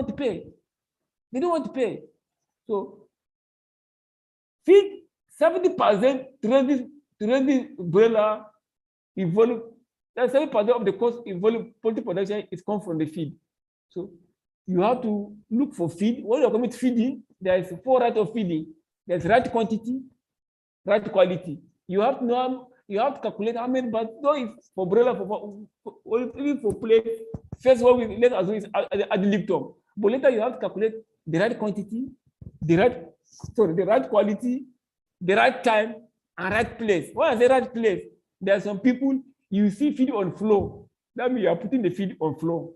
want to pay. So feed 70% to raise this broiler involve. That's 70% of the cost involved poultry production is come from the feed. So you have to look for feed. When you're coming to feeding, there is 4 types of feeding. There's right quantity, right quality. You have to know, you have to calculate how many, but though it's for broiler, even for plate, first one we let's assume is at the lipton. But later you have to calculate the right quantity, the right quality, the right time, and right place. When I say right place, there are some people you see feed on floor. That means you are putting the feed on floor.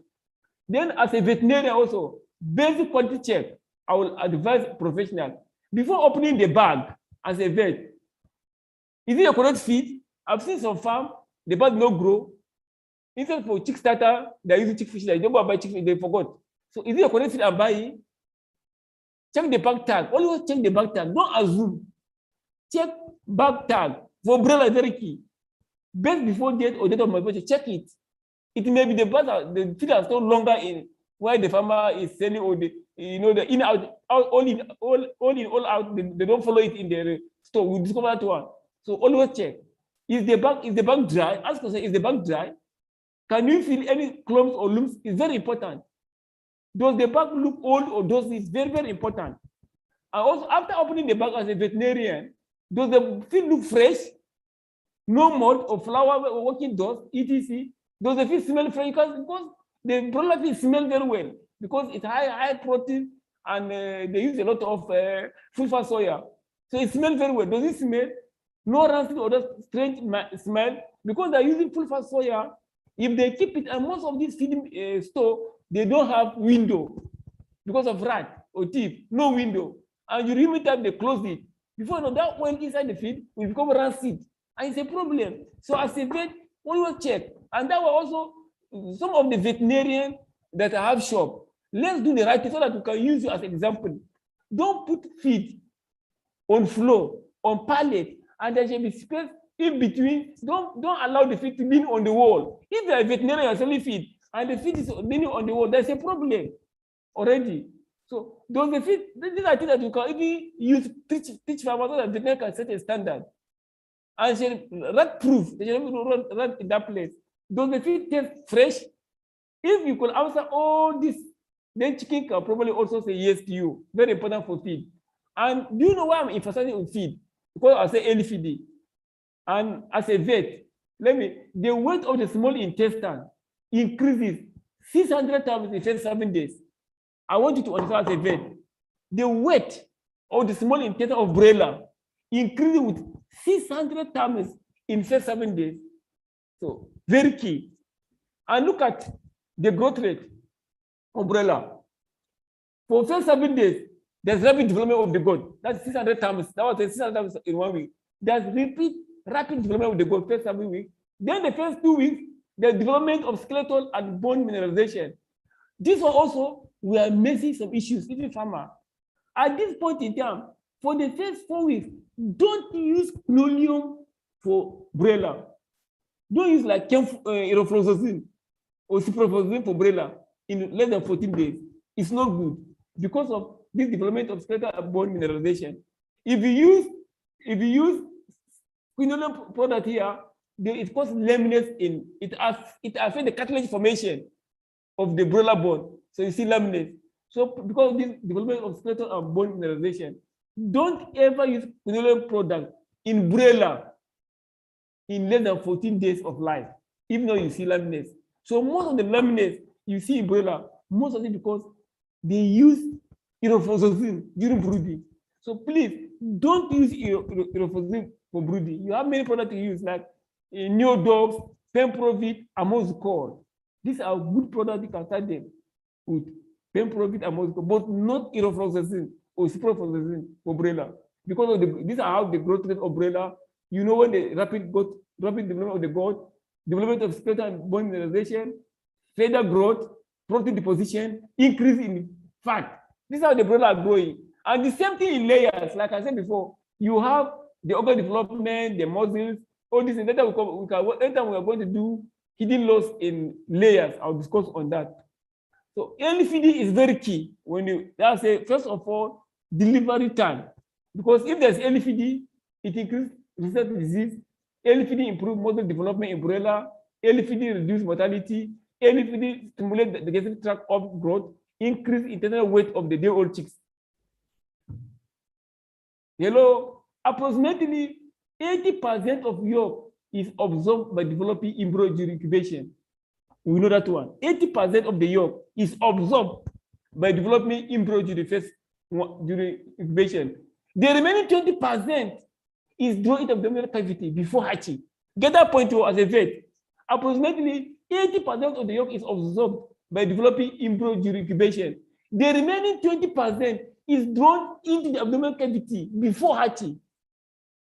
Then as a veterinarian also, basic quality check, I will advise professional. Before opening the bag as a vet, is it a correct feed? I've seen some farm, the bird no grow. Instead for chick starter, they're using chick fish. They don't go and buy chick fish, they forgot. So is it a correct feed I'm buying? Check the bag tag. Always check the bag tag. Don't assume. Check bag tag. For broiler, very key. Best before date or date of manufacture, check it. It may be the feed are still longer in where the farmer is selling, or the the in out all in all out. They don't follow it in their store. We discover that one. So always check. Is the bag dry? Ask yourself, is the bag dry? Can you feel any clumps or lumps? It's very important. Does the bag look old or does it's very, very important? And also, after opening the bag as a veterinarian, does the feed look fresh? No mold or flour or working dust, etc. Does the feed smell fresh? Because the broiler feed smell very well because it's high protein and they use a lot of full fat soya. So it smells very well. Does it smell? No rancid or strange smell because they're using full fat soya. If they keep it, and most of these feeding store, they don't have window because of rat or thief, no window. And you remove time, they close it. Before you know, that oil inside the feed will become rancid. And it's a problem. So as a vet, always check. And that was also some of the veterinarians that have shop. Let's do the right thing so that we can use you as an example. Don't put feed on floor, on pallet, and there should be space in between. Don't allow the feed to lean on the wall. If you're a veterinarian, you're selling feed, and the feed is leaning on the wall, there's a problem already. So those the feed, these are things that you can even use, teach farmers so that veterinarian can set a standard. And rat proof, they should run in that place. Does the feed taste fresh? If you could answer all this, then chicken can probably also say yes to you. Very important for feed. And do you know why I'm emphasizing on feed? Because I say early feeding. And as a vet, the weight of the small intestine increases 600 times in first 7 days. I want you to understand as a vet, the weight of the small intestine of broiler increases with 600 times in first 7 days. So very key. And look at the growth rate of broiler. For first 7 days, there's rapid development of the goat. That's 600 times. That was 600 times in 1 week. There's rapid development of the goat first 7 weeks. Then the first 2 weeks, the development of skeletal and bone mineralization. This one also, we are missing some issues, even farmer. At this point in time, for the first 4 weeks, don't use linoleum for broiler. Don't use like irofloxacin or ciprofloxacin for broiler in less than 14 days. It's not good because of this development of skeletal and bone mineralization. If you use linoleum product here, it causes laminates in it affects the cartilage formation of the broiler bone. So you see laminates. So because of this development of skeletal and bone mineralization, don't ever use linoleum product in broiler in less than 14 days of life, even though you see laminates. So most of the laminates you see in broiler, most of it because they use irofloxacin during brooding. So please don't use irofloxacin for brooding. You have many products to use like Neodox, Pemprovit, Amoscor. These are good products you can start them with Pemprovit, Amoscor, but not irofloxacin or ciprofloxacin for broiler. Because of these are how the growth rate of broiler. You know when the rapid development of the goat, development of skeletal and bone mineralization, feather growth, protein deposition, increase in fat. This is how the broiler are growing. And the same thing in layers, like I said before, you have the organ development, the muscles, all this, and anytime we are going to do hidden loss in layers, I'll discuss on that. So early feeding is very key. That's first of all, delivery time. Because if there's early feeding, it increases resistant disease. Early feeding improves muscle development in broiler. Early feeding reduces mortality. Early feeding stimulates the digestive tract of growth, increase internal weight of the day-old chicks. Hello, approximately 80% of yolk is absorbed by developing embryo during incubation. We know that one. 80% of the yolk is absorbed by developing embryo during incubation. The remaining 20% is drawn into abdominal cavity before hatching. Get that point as a vet. Approximately 80% of the yolk is absorbed by developing embryo during incubation. The remaining 20% is drawn into the abdominal cavity before hatching.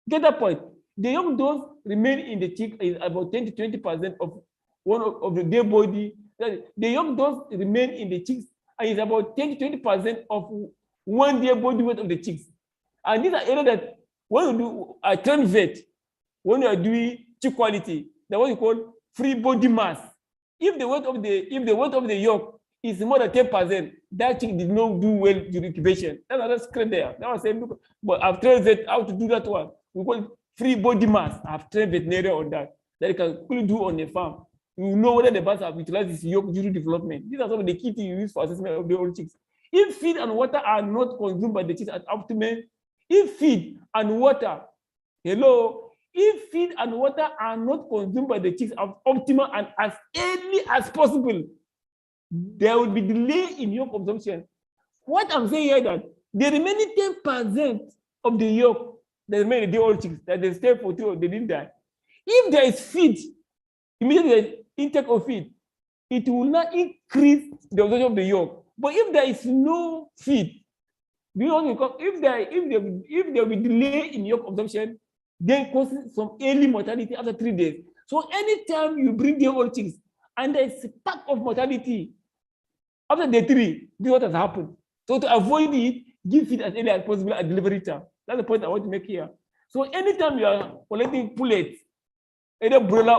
Get that point. the young dose remain in the chick is about 10 to 20% of one of the dead body. The young dose remain in the chicks and is about 10 to 20% of 1 day body weight of the chicks. And these are areas that when you do a train vet, when you are doing chick quality, that's what you call free body mass. If the weight of the yolk is more than 10%, that chick did not do well during incubation. That's another script there. That was saying, look, but I've trained vet how to do that one. We call it free body mass. I've trained veterinarian on that. That you can quickly do on a farm. You know whether the birds have utilized this yolk during development. These are some of the key things you use for assessment of the old chicks. If feed and water are not consumed by the chicks at optimum, if feed and water, if feed and water are not consumed by the chicks at optimal and as early as possible, there will be delay in yolk consumption. What I'm saying here is that the remaining 10% of the yolk that remain in the old chicks that they stay for 2 or they didn't die. If there is feed, immediately intake of feed, it will not increase the absorption of the yolk. But if there is no feed, if there will be delay in yolk consumption, then causes some early mortality after 3 days. So anytime you bring the old chicks and there is a pack of mortality after day 3, this is what has happened. So to avoid it, give feed as early as possible at delivery time. That's the point I want to make here. So anytime you are collecting pullets, either broiler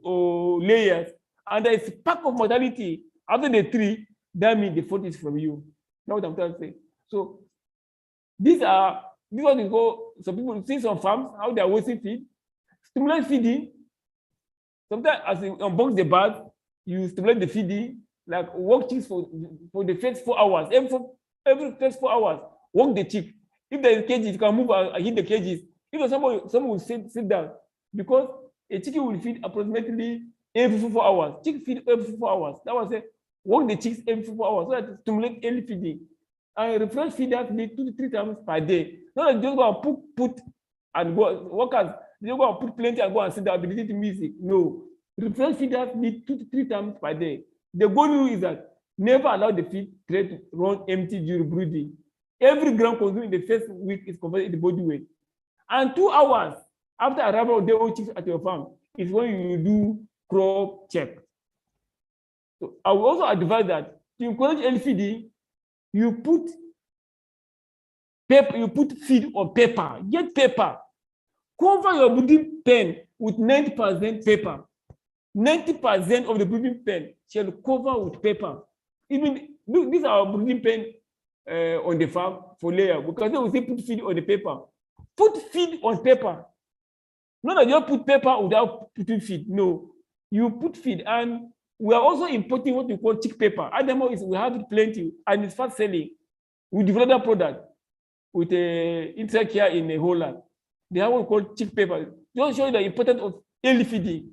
or layers, and there is a pack of mortality after day 3, that means the fault is from you. That's what I'm trying to say. So these are what we go. Some people see some farms how they are wasting feed, stimulate feeding. Sometimes as you unbox the bag, you stimulate the feeding, like walk chicks for the first 4 hours. Every first 4 hours, walk the chick. If there is cages, you can move and hit the cages. If someone will sit down, because a chicken will feed approximately every 4 hours. Chick feed every 4 hours. That was it. Walk the chicks every 4 hours so that to stimulate early feeding. And refresh feeders need 2 to 3 times per day. Not that just go and put and go. Workers, they go and put plenty and go and sit down, ability to music. No. Refresh feeders need 2 to 3 times per day. The goal rule is that never allow the feed tray to run empty during brooding. Every gram consumed in the first week is converted into body weight. And 2 hours after arrival of the old chicks at your farm is when you do crop check. So I will also advise that to encourage early feeding, you put paper, you put feed on paper. Get paper. Cover your brooding pen with 90% paper. 90% of the brooding pen shall cover with paper. Even these are our brooding pen on the farm for layer, because they will say put feed on the paper. Put feed on paper. Not that you put paper without putting feed. No, you put feed. And we are also importing what we call chick paper. Adamo is we have it plenty and it's fast selling. We develop that product with a insect here in Holland. They have what we call chick paper. Just show you the importance of early feeding.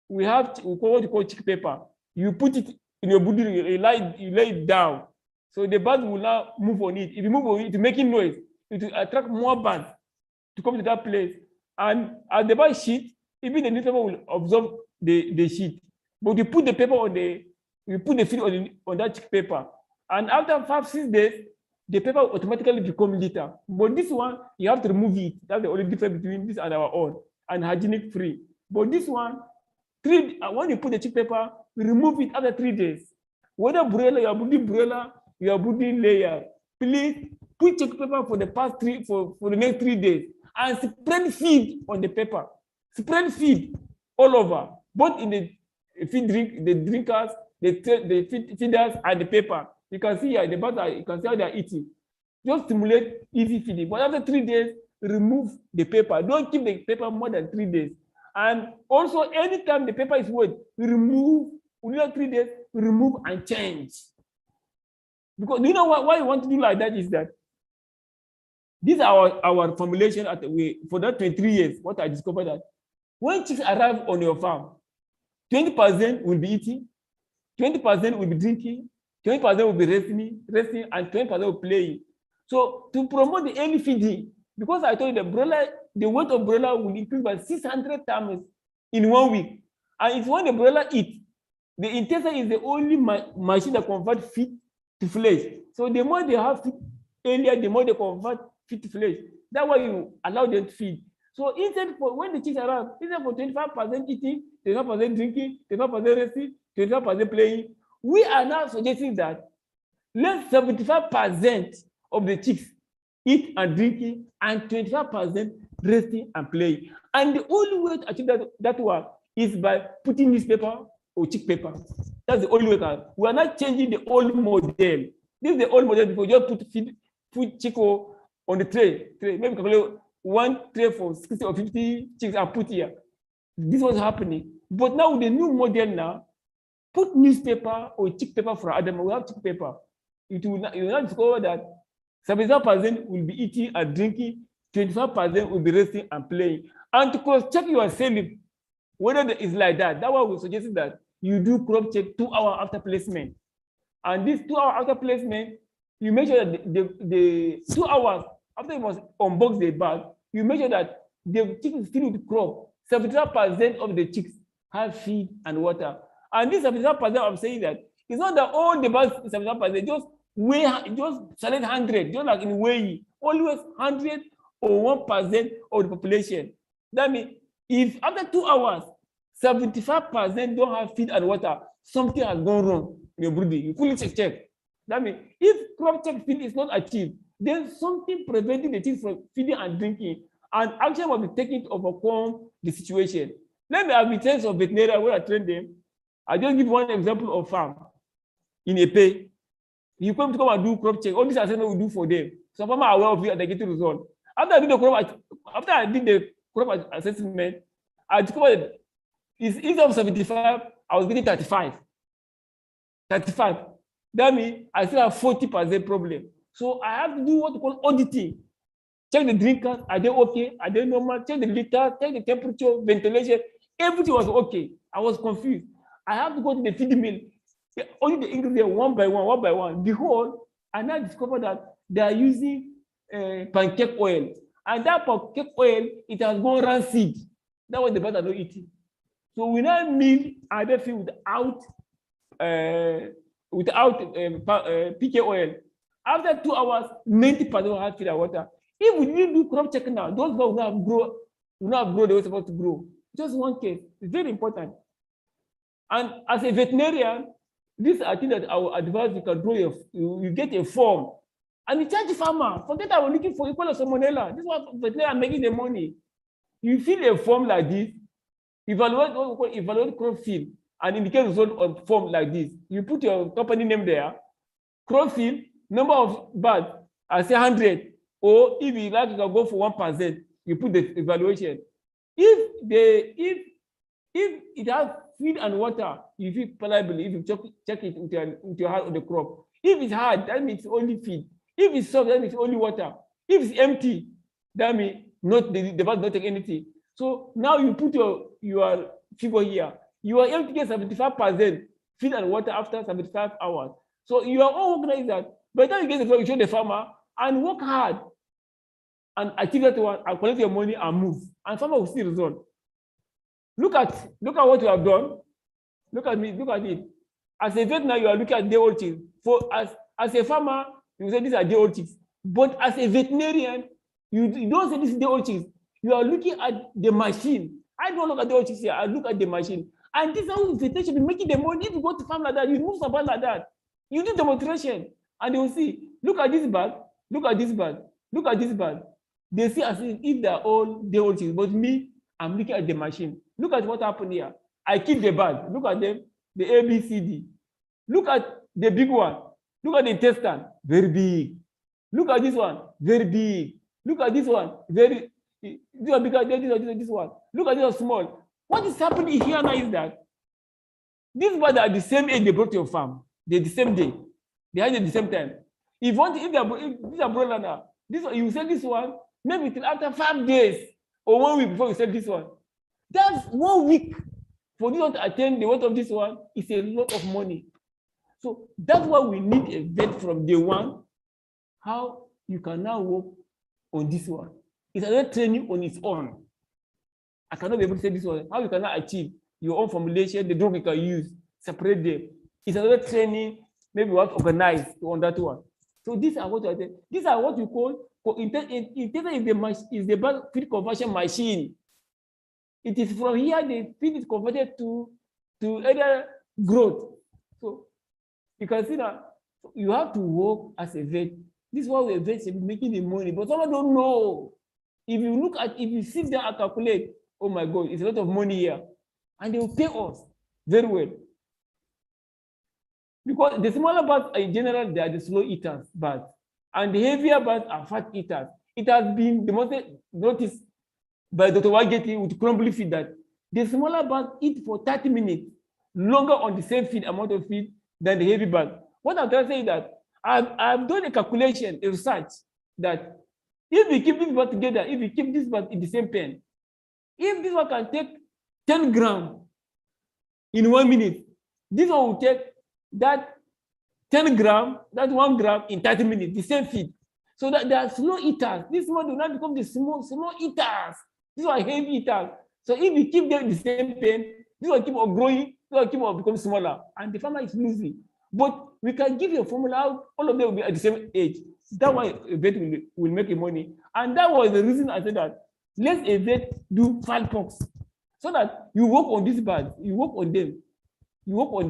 We call what we call chick paper. You put it in your body, you lay it down. So the birds will now move on it. If you move on it, it's making noise. It will attract more birds to come to that place. And as the bird sheet, even the newspaper will absorb the sheet. But you put the paper you put the feed on that chick paper. And after 5-6 days, the paper will automatically become litter. But this one, you have to remove it. That's the only difference between this and our own, and hygienic free. But this one, when you put the chick paper, you remove it after 3 days. Whether broiler, you are brooding broiler, you are brooding layer, please put chick paper for the next 3 days and spread feed on the paper. Spread feed all over, both in the drinkers, the feeders, and the paper. You can see here the butter, you can see how they are eating. Just stimulate easy feeding. But after 3 days, remove the paper. Don't keep the paper more than 3 days. And also, anytime the paper is wet, remove, within 3 days, remove and change. Because you know why you want to do like that is that this is our formulation for that 23 years. What I discovered that when chicks arrive on your farm, 20% will be eating, 20% will be drinking, 20% will be resting, and 20% will be playing. So to promote the early feeding, because I told you the weight of broiler will increase by 600 times in 1 week. And it's when the broiler eats. The intestine is the only machine that converts feed to flesh. So the more they have feed earlier, the more they convert feed to flesh. That's why you allow them to feed. So instead for when the chicks arrive, instead for 25% eating, 25% drinking, 25% resting, 25% playing, we are now suggesting that let 75% of the chicks eat and drinking and 25% resting and playing. And the only way to achieve that one is by putting newspaper or chick paper. That's the only way. We are not changing the old model. This is the old model before. Just put chico on the tray. Maybe calculate one tray for 60 or 50 chicks and put here. This was happening. But now with the new model now, put newspaper or chick paper for Adam. We have chick paper. You will not discover that 75% will be eating and drinking, 25% will be resting and playing. And to cross-check yourself whether it's like that, that's why we suggested that you do crop check 2 hours after placement. And this 2 hours after placement, you make sure that the 2 hours after you must unbox the bag, you make sure that the chick is still with crop. 75% of the chicks have feed and water. And this 75%, I'm saying that it's not that all the bags 75%, just weigh, just select 100, just like in weighing, always 100 or 1% of the population. That means if after 2 hours, 75% don't have feed and water, something has gone wrong in your breeding. You fully check. That means if crop check feed is not achieved, then something preventing the chicks from feeding and drinking, and action will be taken to overcome the situation. Let me have the sense of veterinarian where I train them. I just give one example of farm in a pay. You come and do crop check. All this assessment we do for them. So farmers are aware of it and they get the result. After I did the crop assessment, I discovered instead of 75, I was getting 35. 35. That means I still have 40% problem. So I have to do what we call auditing. Check the drinkers, are they okay? Are they normal? Check the litter, check the temperature, ventilation. Everything was okay. I was confused. I have to go to the feed mill, only the ingredients one by one. Behold, I now discovered that they are using pancake oil. And that pancake oil, it has gone rancid. That's what the birds are not eating. So we now mill other feed without PK oil. After 2 hours, 90% will have feed and water. If we didn't do crop check now, those birds will not grow the way supposed to grow. Just one case. It's very important. And as a veterinarian, this I think that I will advise you can draw you get a form and you charge the farmer. Forget I was looking for equal salmonella. This is what veterinarian are making the money. You fill a form like this, evaluate what we call evaluate crop field, and indicate result on form like this. You put your company name there, crop field, number of birds, I say 100. Or if you like, you can go for 1%. You put the evaluation. If it has feed and water, you feel pliable. If you check it with your hand on the crop. If it's hard, that means only feed. If it's soft, that means only water. If it's empty, that means the bird not take anything. So now you put your figure here. You are able to get 75% feed and water after 75 hours. So you are all organized that. By the time you get the result, you show the farmer and work hard and achieve that one and collect your money and move. And farmer will see result. Look at what you have done. Look at me, look at it. As a vet now, you are looking at day-old chicks. For as a farmer, you say these are day-old chicks. But as a veterinarian, you don't say this is day-old chicks. You are looking at the machine. I don't look at day-old chicks here. I look at the machine. And this is how veterinarian should be making the money. If you go to farm like that, you move something like that. You do demonstration, and they will see. Look at this bag. Look at this bag. Look at this bag. They see as if they are all day-old chicks. But me, I'm looking at the machine. Look at what happened here. I keep the bag. Look at them, the A, B, C, D. Look at the big one. Look at the intestine, very big. Look at this one, very big. Look at this one, very, this one bigger, this one. Look at this one small. What is happening here now is that these birds are the same age they brought to your farm. They're the same day. They had it at the same time. If these are broiler now, this one, you sell this one, maybe till after 5 days or 1 week before you sell this one. That's 1 week. For you to attend the weight of this one is a lot of money. So that's why we need a vet from day one. How you can now work on this one. It's another training on its own. I cannot be able to say this one. How you cannot achieve your own formulation, the drug you can use, separate them. It's another training, maybe we have to organize on that one. So these are what we call intensive is the bird feed conversion machine. It is from here the feed is converted to either growth. So you can see that you have to work as a vet. This is why a vet should be making the money, but someone don't know. If you sit down and calculate, oh my God, it's a lot of money here, and they will pay us very well. Because the smaller birds in general, they are the slow eaters birds, and the heavier birds are fat eaters. It has been noticed by Dr. Wageti with crumbly feed that the smaller birds eat for 30 minutes longer on the same amount of feed than the heavy bird. What I'm trying to say is that I've done a calculation, a research, that if we keep this bird together, if we keep this bird in the same pen, if this one can take 10 grams in 1 minute, this one will take that 10 grams, that 1 gram in 30 minutes, the same feed. So that they are slow eaters. This one do not become the small eaters. These are heavy eaters. So if we keep them in the same pen, this will keep on growing, this will keep on becoming smaller, and the farmer is losing. But we can give you a formula out, all of them will be at the same age. That's why a vet will make money. And that was the reason I said that let a vet do fowlpox, so that you work on these birds, you work on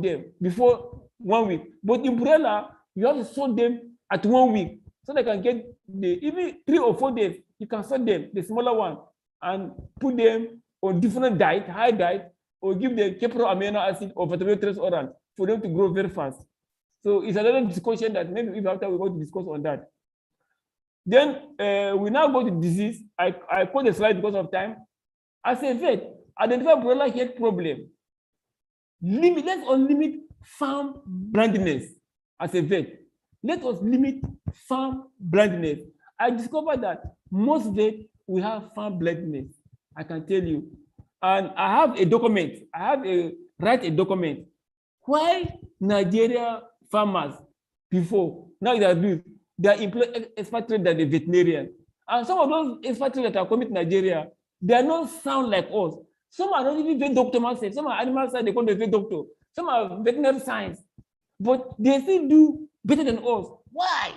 them before 1 week. But in broiler, you have to sort them at 1 week, so they can get even 3 or 4 days. You can sort them, the smaller one, and put them on different diet, high diet, or give them capro amino acid or vitamin trace oral for them to grow very fast. So it's another discussion that maybe if after we go to discuss on that. Then we now go to disease. I put the slide because of time. As a vet, identify broiler health problem. Let's limit farm blindness. As a vet, let us limit farm blindness. I discovered that most vets will have farm blindness. I can tell you. And I have a document. Write a document. Why Nigeria farmers before, now they are employing expatriates than the veterinarian. And some of those expatriates that are coming to Nigeria, they are not sound like us. Some are not even vet doctor myself. Some are animal science, they call them vet doctor. Some are veterinary science. But they still do better than us. Why?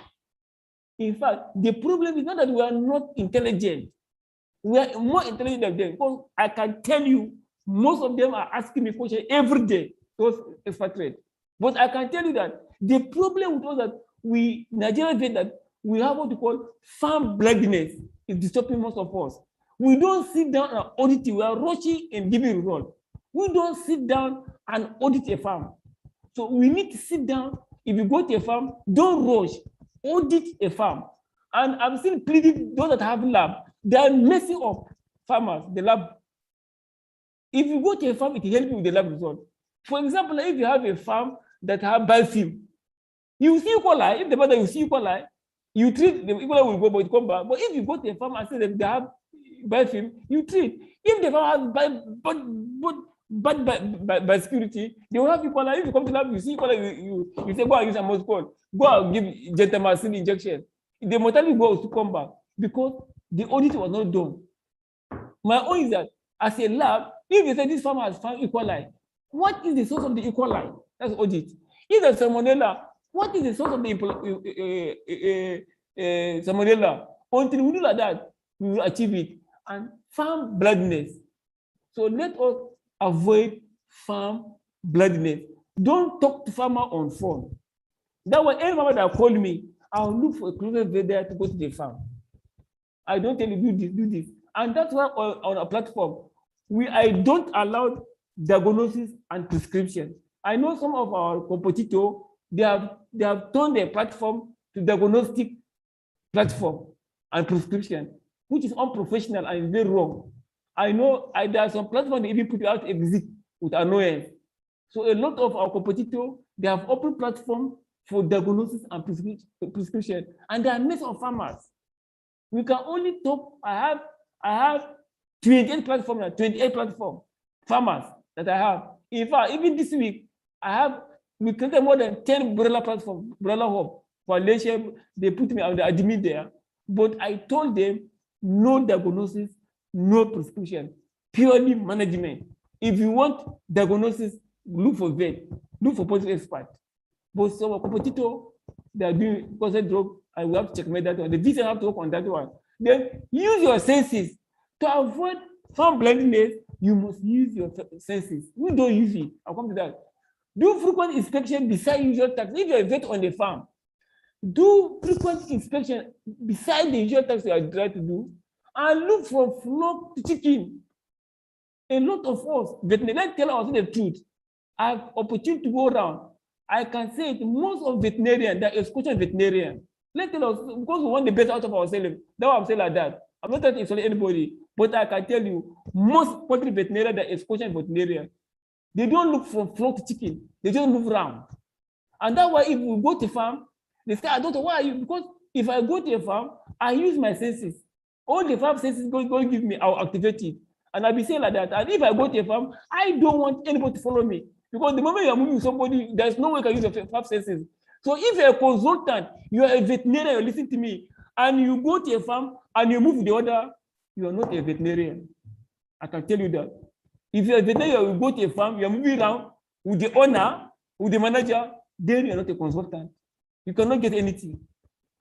In fact, the problem is not that we are not intelligent. We are more intelligent than them. Because I can tell you, most of them are asking me questions every day, those expatriates. But I can tell you that the problem with us that Nigerian vet, that we have what we call farm blindness is disturbing most of us. We don't sit down and audit it. We are rushing and giving results. We don't sit down and audit a farm. So we need to sit down. If you go to a farm, don't rush, audit a farm. And I'm still pleading those that have lab, they are messing up farmers, the lab. If you go to a farm, it will help you with the lab result. For example, if you have a farm that have biofilm, you see E. coli. If the mother you see E. coli, you treat, the E. coli will go, but it come back. But if you go to a farm and say that they have biofilm, you treat. If the farm has by security, they will have E. coli. If you come to lab, you see E. coli, you say go and use a mosquito, go and give gentamicin injection. The mortality goes to come back because the audit was not done. My own is that as a lab, if you say this farmer has found E. coli, what is the source of the E. coli? That's audit. If there's salmonella, what is the source of the salmonella? Until we do like that, we will achieve it. And farm blindness. So let us avoid farm blindness. Don't talk to farmer on phone. That way, any farmer that call me, I'll look for a closer vet there to go to the farm. I don't tell you do this. And that's why on a platform, I don't allow diagnosis and prescription. I know some of our competitors, they have turned their platform to diagnostic platform and prescription, which is unprofessional and very wrong. I know there are some platforms that even put out exit with annoyance. So a lot of our competitors, they have open platform for diagnosis and prescription, and they are mess of farmers. We can only talk. I have 28 platform farmers that I have. In fact, even this week, we created more than 10 broiler platform, broiler hub for Malaysia. They put me on the admin there, but I told them no diagnosis, no prescription, purely management. If you want diagnosis, look for vet, look for positive expert. But some competitor, they are doing concept drug, and we have to checkmate that one. The VC have to work on that one. Then use your senses to avoid farm blindness. You must use your senses. We don't use it. I'll come to that. Do frequent inspection beside usual tasks. If you're a vet on the farm, do frequent inspection beside the usual tasks you are trying to do, and look for flock to chicken. A lot of us, veterinarians, tell us the truth. I have opportunity to go around. I can say it, most of veterinarians, that is question veterinarian. Let's tell us, because we want the best out of ourselves. That's why I'm saying like that. I'm not trying to insult anybody, but I can tell you, most poultry veterinarian that is question veterinarian, they don't look from flock to chicken. They just move around. And that's why if we go to farm, they say, I don't know why are you, because if I go to a farm, I use my senses. All the farm senses go give me, I'll activate it. And I'll be saying like that. And if I go to a farm, I don't want anybody to follow me. Because the moment you're moving with somebody, there's no way you can use your farm senses. So if you're a consultant, you're a veterinarian, you're listening to me, and you go to a farm and you move with the order, you are not a veterinarian. I can tell you that. If you're a veterinarian, you go to a farm, you're moving around with the owner, with the manager, then you're not a consultant. You cannot get anything.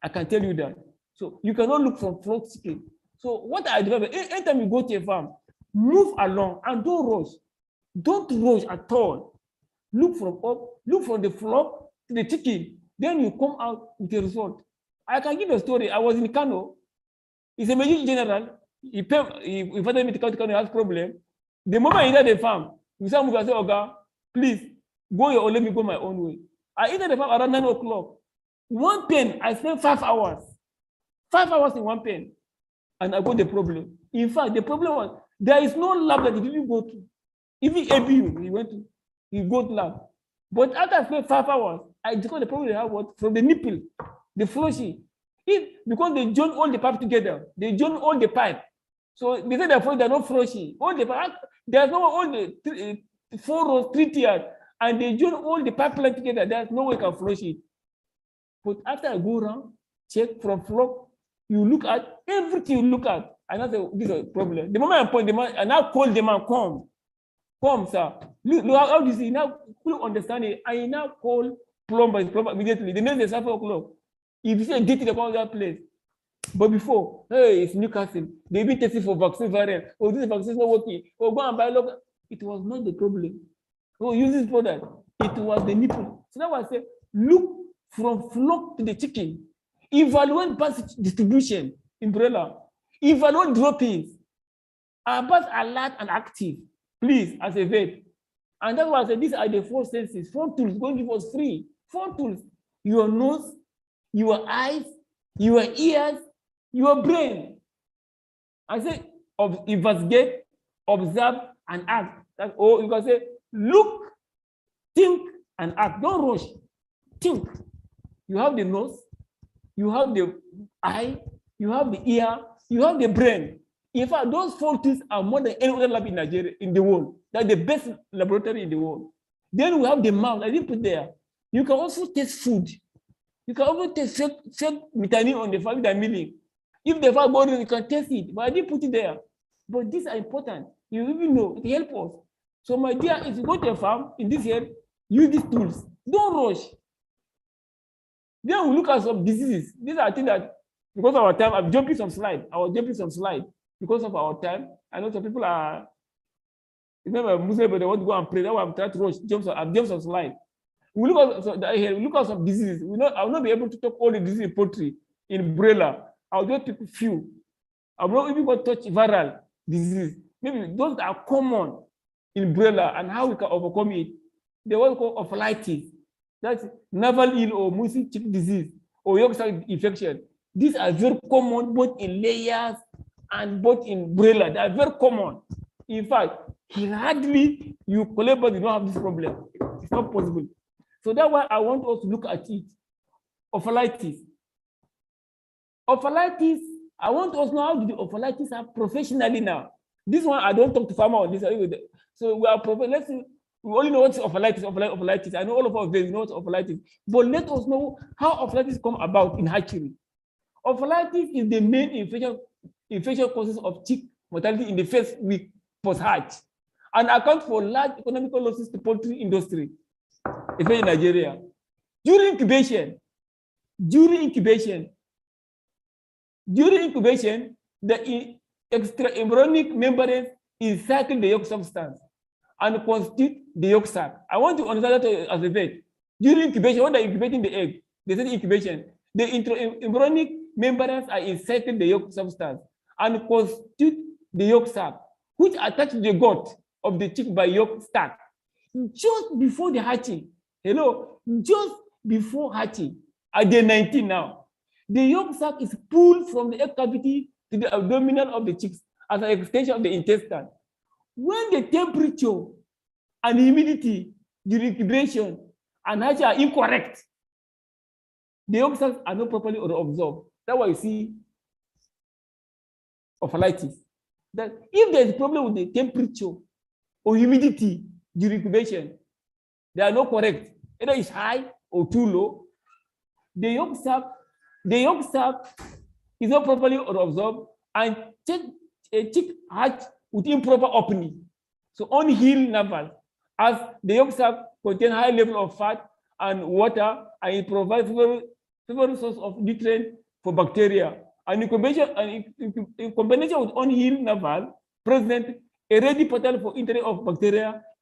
I can tell you that. So you cannot look from flock chicken. So what I do, anytime you go to a farm, move along and don't rush. Don't rush at all. Look from the flock to the chicken. Then you come out with a result. I can give a story. I was in Kano. He's a major general. He invited me to come to Kano, he has problem. The moment I entered the farm, we said, "Oga, please go your own, let me go my own way." I entered the farm around 9 o'clock. One pen, I spent 5 hours. 5 hours in one pen. And I got the problem. In fact, the problem was there is no lab that he didn't go to. Even ABU, he got lab. But after I spent 5 hours, I discovered the problem they have what from the nipple, the flushing. Because they join all the pipe together, they join all the pipe. So they say they're not flushing. All the pipe, there's no all the 4 rows, 3 tiers, and they join all the pipeline together. There's no way you can flush it. But after I go around, check from flock, you look at everything you look at, and I say, this is a problem. The moment I point the man, and I call the man, come, sir. Look how do you see? Now, you understand it. I now call plumber immediately. The next day, 7 o'clock. If you see a detail about that place, but before, hey, it's Newcastle. They've been testing for vaccine variant. Oh, this vaccine is not working. Oh, go and buy local. It was not the problem. Oh, use this product. It was the nipple. So now I say, look from flock to the chicken. Evaluate bus distribution in Broiler. Evaluate droppings. Are bus alert and active? Please, as a vet. And that's why I said these are the 4 senses. 4 tools going to give us free. 4 tools. Your nose, your eyes, your ears, your brain. I say investigate, observe, and act. That's all you can say. Look, think, and act. Don't rush. Think. You have the nose, you have the eye, you have the ear, you have the brain. In fact, those 4 tools are more than any other lab in Nigeria, in the world. They're the best laboratory in the world. Then we have the mouth. I didn't put there. You can also taste food. You can also taste vitamin on the farm that milling. If the farm body, you can taste it, but I didn't put it there. But these are important. You even know it helps us. So, my dear, if you go to a farm in this year, use these tools. Don't rush. Then we look at some diseases. These are things that, because of our time, I'm jumping some slide. I was jumping some slide because of our time. I know some people are, remember Muslim, but they want to go and pray. That's why I'm trying to rush. I've jumped some slide. We look at some diseases. I will not be able to talk all the diseases in poultry in Broiler. I'll just pick a few. I will not even go touch viral diseases. Maybe those that are common in Broiler and how we can overcome it. They what we call ophalitis. That's navel eel or mousy chick disease or Yorkshire infection. These are very common both in layers and both in Broiler. They are very common. In fact, hardly you collect, but you don't have this problem. It's not possible. So that's why I want us to look at it. Ophalitis. Ophalitis, I want us to know how to do ophalitis professionally now. This one, I don't talk to farmer on this. So we are let's see, we only know what's ophalitis. I know all of us know what's ophalitis. But let us know how ophalitis come about in hatchery. Ophalitis is the main infection causes of chick mortality in the first week post-hatch and account for large economic losses to poultry industry, especially in Nigeria. During incubation, During incubation, the extra-embryonic membrane encircle the yolk substance and constitute the yolk sac. I want to understand that as a vet. During incubation, when they're incubating the egg, they say incubation, the intra-embryonic membranes are encircle the yolk substance and constitute the yolk sac, which attach to the gut of the chick by yolk sac. Just before the hatching, just before hatching, at day 19 now, the yolk sac is pulled from the egg cavity to the abdominal of the chicks as an extension of the intestine. When the temperature and humidity during incubation and hatching are incorrect, the yolk sacs are not properly absorbed. That's why you see ophalitis. That if there is a problem with the temperature or humidity during incubation, they are not correct. Either it's high or too low. The yolk sac is not properly absorbed, and a chick hatch with improper opening. So unhealed navel, as the yolk sac contains high level of fat and water, and it provides several source of nutrient for bacteria. And in combination with unhealed navel, present a ready portal for entry of bacteria